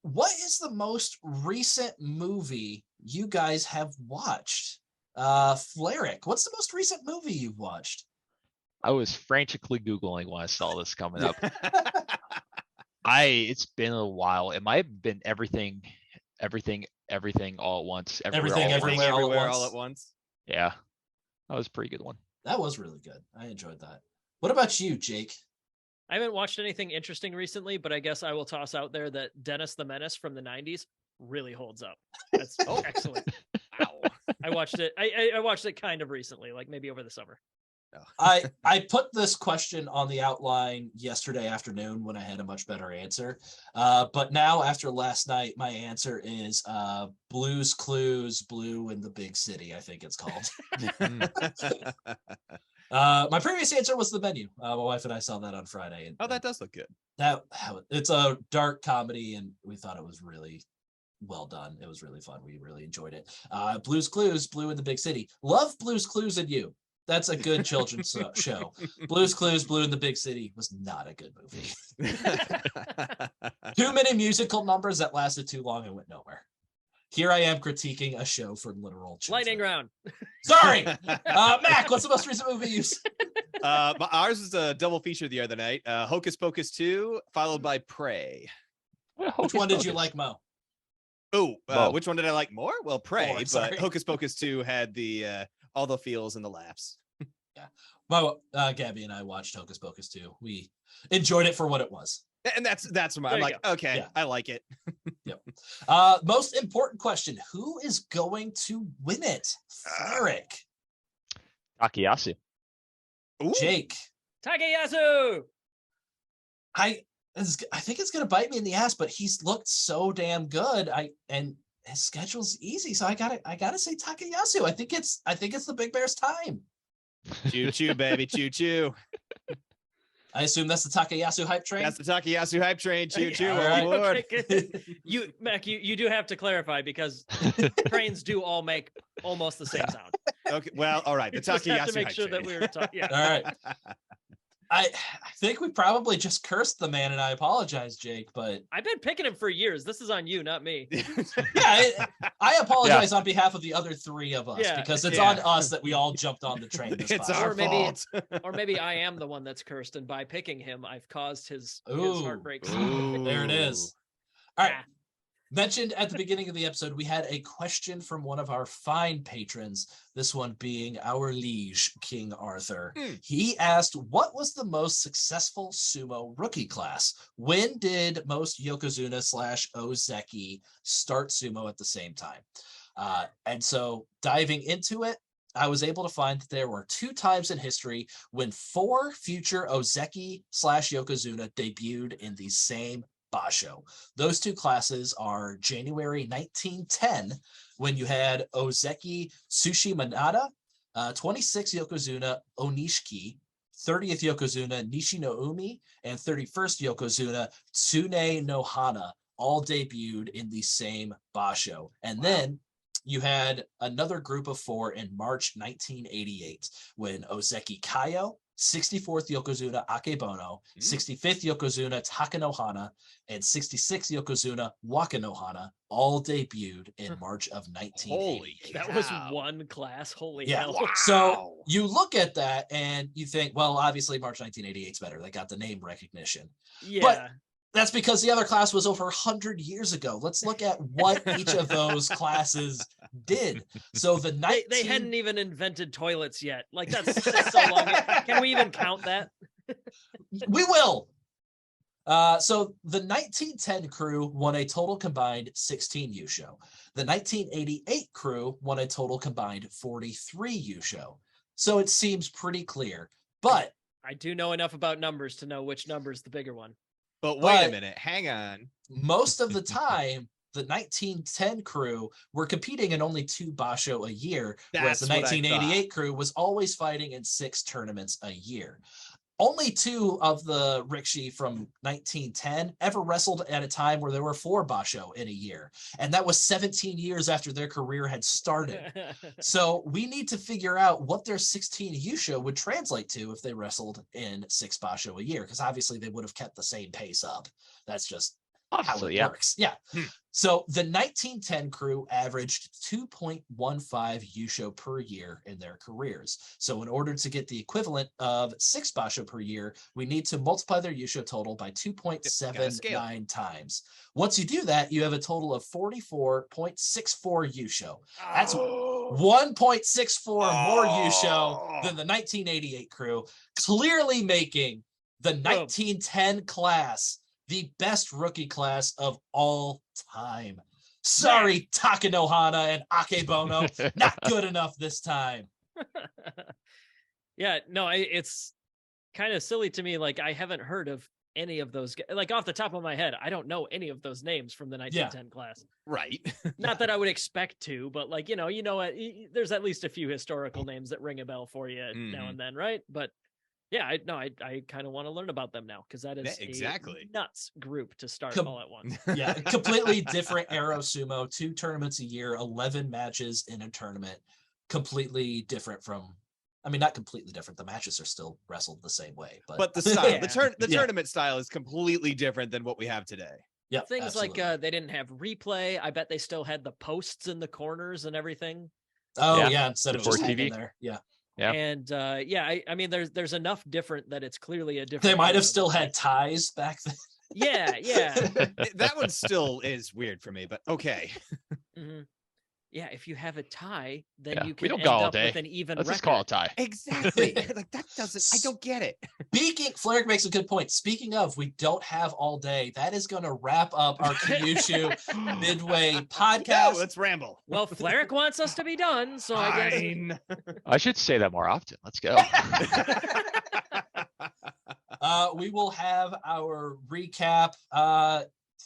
What is the most recent movie you guys have watched? Fleric, what's the most recent movie you've watched? I was frantically Googling when I saw this coming up. It's been a while. It might have been everything all at once. Everything, everywhere, all at once. Yeah. That was a pretty good one. That was really good. I enjoyed that. What about you, Jake? I haven't watched anything interesting recently, but I guess I will toss out there that Dennis the Menace from the 90s really holds up. That's excellent. Wow. I watched it. I watched it kind of recently, like maybe over the summer. I put this question on the outline yesterday afternoon when I had a much better answer. But now after last night, my answer is Blue's Clues, Blue in the Big City, I think it's called. My previous answer was The Menu. My wife and I saw that on Friday. And, that does look good. It's a dark comedy, and we thought it was really well done. It was really fun. We really enjoyed it. Blue's Clues, Blue in the Big City. Love Blue's Clues and You. That's a good children's show. Blue's Clues, Blue in the Big City was not a good movie. Too many musical numbers that lasted too long and went nowhere. Here I am critiquing a show for literal children. Lightning round. Sorry. Mac, what's the most recent movie you used? Ours was a double feature the other night. Hocus Pocus 2, followed by Prey. Which one did you like, Mo? Oh, Whoa. which one did I like more? Well, Prey, More, sorry. but Hocus Pocus 2 had the all the feels and the laughs. Mo, Gabby and I watched Hocus Pocus 2. We enjoyed it for what it was. And that's my. There I'm you like, okay, Yeah. I like it. Most important question: who is going to win it? Theric, Takayasu. Ooh. Jake. Takayasu. I think it's gonna bite me in the ass, but he's looked so damn good. And his schedule's easy, so I gotta say Takayasu. I think it's the Big Bear's time. Choo choo, baby, choo choo. I assume that's the Takayasu hype train. That's the Takayasu hype train. Choo choo. All On right. board. Okay, good. Mac, you do have to clarify because trains do all make almost the same sound. Okay, well, all right. The Just have Takayasu to make hype sure train. that we were talking. Yeah. All right. I think we probably just cursed the man, and I apologize, Jake. But I've been picking him for years. This is on you, not me. I apologize on behalf of the other three of us Yeah. because it's Yeah. on us that we all jumped on the train. This It's podcast. our Or maybe fault. Or maybe I am the one that's cursed, and by picking him, I've caused his Ooh. heartbreak. There it is. All right. Yeah. Mentioned at the beginning of the episode, we had a question from one of our fine patrons, this one being our liege, King Arthur. He asked, what was the most successful sumo rookie class? When did most Yokozuna / Ozeki start sumo at the same time? And so diving into it, I was able to find that there were 2 times in history when 4 future Ozeki / Yokozuna debuted in the same basho. Those 2 classes are January 1910, when you had Ozeki Tsushi Manada, 26th Yokozuna Onishiki, 30th Yokozuna Nishi no Umi, and 31st Yokozuna Tsune no Hana, all debuted in the same basho. And then you had another group of 4 in March 1988, when Ozeki Kaio, 64th Yokozuna Akebono, 65th Yokozuna Takanohana, and 66th Yokozuna Wakanohana all debuted in March of 1988. Holy That was cow. one class. Holy Yeah. hell. Wow. So you look at that and you think, well, obviously March 1988 is better. They got the name recognition. Yeah. That's because the other class was over 100 years ago. Let's look at what each of those classes did. So the They hadn't even invented toilets yet. Like that's so long. Can we even count that? We will. So the 1910 crew won a total combined 16 Yusho. The 1988 crew won a total combined 43 Yusho. So it seems pretty clear. But I do know enough about numbers to know which number is the bigger one. But wait a But- minute. Hang on. most of the time, the 1910 crew were competing in only 2 basho a year, whereas the That's what I 1988 crew was always fighting in 6 tournaments a year. Only 2 of the Rikishi from 1910 ever wrestled at a time where there were 4 basho in a year. And that was 17 years after their career had started. So we need to figure out what their 16 Yusho would translate to if they wrestled in 6 basho a year, because obviously they would have kept the same pace up. That's just how Obviously, it yeah. works. Yeah. So the 1910 crew averaged 2.15 Yusho per year in their careers. So in order to get the equivalent of 6 basho per year, we need to multiply their Yusho total by 2.79 times. Once you do that, you have a total of 44.64 Yusho. That's 1.64 more Yusho than the 1988 crew, clearly making the 1910 class the best rookie class of all time. Sorry, Takanohana and Akebono, not good enough this time. Yeah, no, it's kind of silly to me. Like I haven't heard of any of those. Like off the top of my head, I don't know any of those names from the 1910 class. Right. Not that I would expect to, but like you know, there's at least a few historical names that ring a bell for you now and then, right? But yeah, I kind of want to learn about them now because that is exactly a nuts group to start all at once. Yeah, completely different era sumo, 2 tournaments a year, 11 matches in a tournament, completely different from. I mean, not completely different. The matches are still wrestled the same way, but But the style, Yeah. the Yeah. tournament style is completely different than what we have today. Yeah, Things like absolutely. they didn't have replay. I bet they still had the posts in the corners and everything. Oh Yeah. yeah, instead of Before just hanging TV. there. Yeah. Yeah. And I mean, there's enough different that it's clearly a different. They might have era, still but, had ties back then. Yeah. That one still is weird for me, but okay. hmm Yeah, if you have a tie, then Yeah, you we can don't end go all up day. with an even Let's record. just call it tie. Exactly. Like that doesn't. I don't get it. Fleric makes a good point. Speaking of, we don't have all day. That is going to wrap up our Kyushu Midway No, podcast. let's ramble. Well, Fleric wants us to be done, so I guess. Fine. I should say that more often. Let's go. We will have our recap.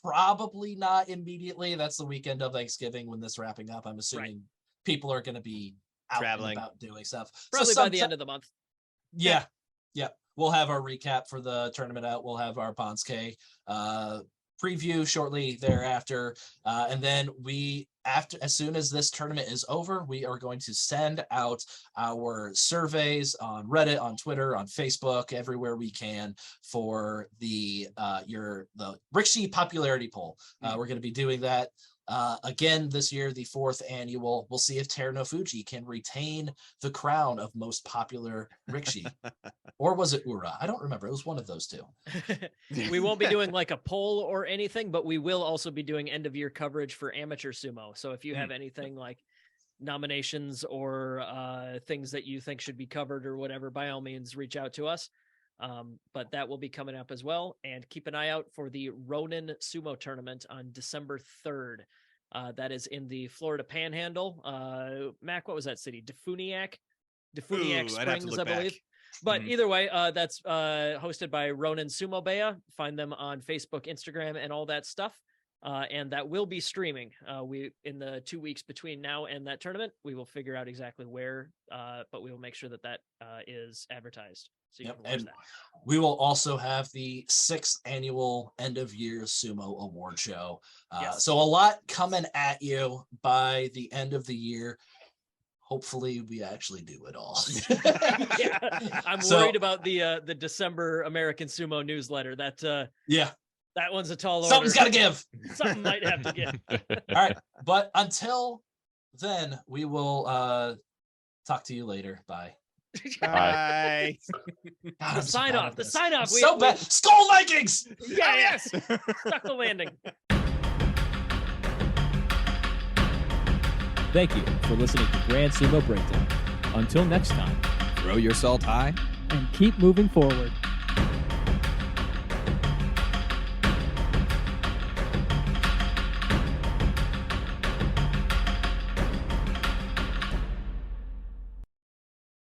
Probably not immediately. That's the weekend of Thanksgiving when this wrapping up. I'm assuming people are going to be out Traveling. and about doing stuff. Probably by the end of the month. Yeah. We'll have our recap for the tournament out. We'll have our Bonske preview shortly thereafter. And then as soon as this tournament is over, we are going to send out our surveys on Reddit, on Twitter, on Facebook, everywhere we can for the Rikishi popularity poll. We're going to be doing that again this year, the 4th annual. We'll see if Terunofuji can retain the crown of most popular Rikishi. Or was it Ura? I don't remember. It was one of those two. We won't be doing like a poll or anything, but we will also be doing end of year coverage for amateur sumo. So if you have anything like nominations or things that you think should be covered or whatever, by all means, reach out to us. But that will be coming up as well. And keep an eye out for the Ronin Sumo tournament on December 3rd. That is in the Florida Panhandle. Mac, what was that city? Defuniak Ooh, I'd have to Springs, look I believe. back. But either way, that's hosted by Ronin Sumo Bea. Find them on Facebook, Instagram, and all that stuff. And that will be streaming. We in the 2 weeks between now and that tournament, we will figure out exactly where, but we will make sure that is advertised. So you can watch And that. we will also have the 6th annual end of year sumo award show. Yes. So a lot coming at you by the end of the year. Hopefully we actually do it all. Yeah, I'm worried about the December American Sumo newsletter. That one's a tall order. Something's got to give. Something might have to give. All right. But until then, we will talk to you later. Bye. Bye. God, I'm so sign bad off. at The this. sign off. I'm so bad. Skull Vikings! Yes. Stuck the landing. Thank you for listening to Grand Sumo Breakdown. Until next time, Throw your salt high. and keep moving forward.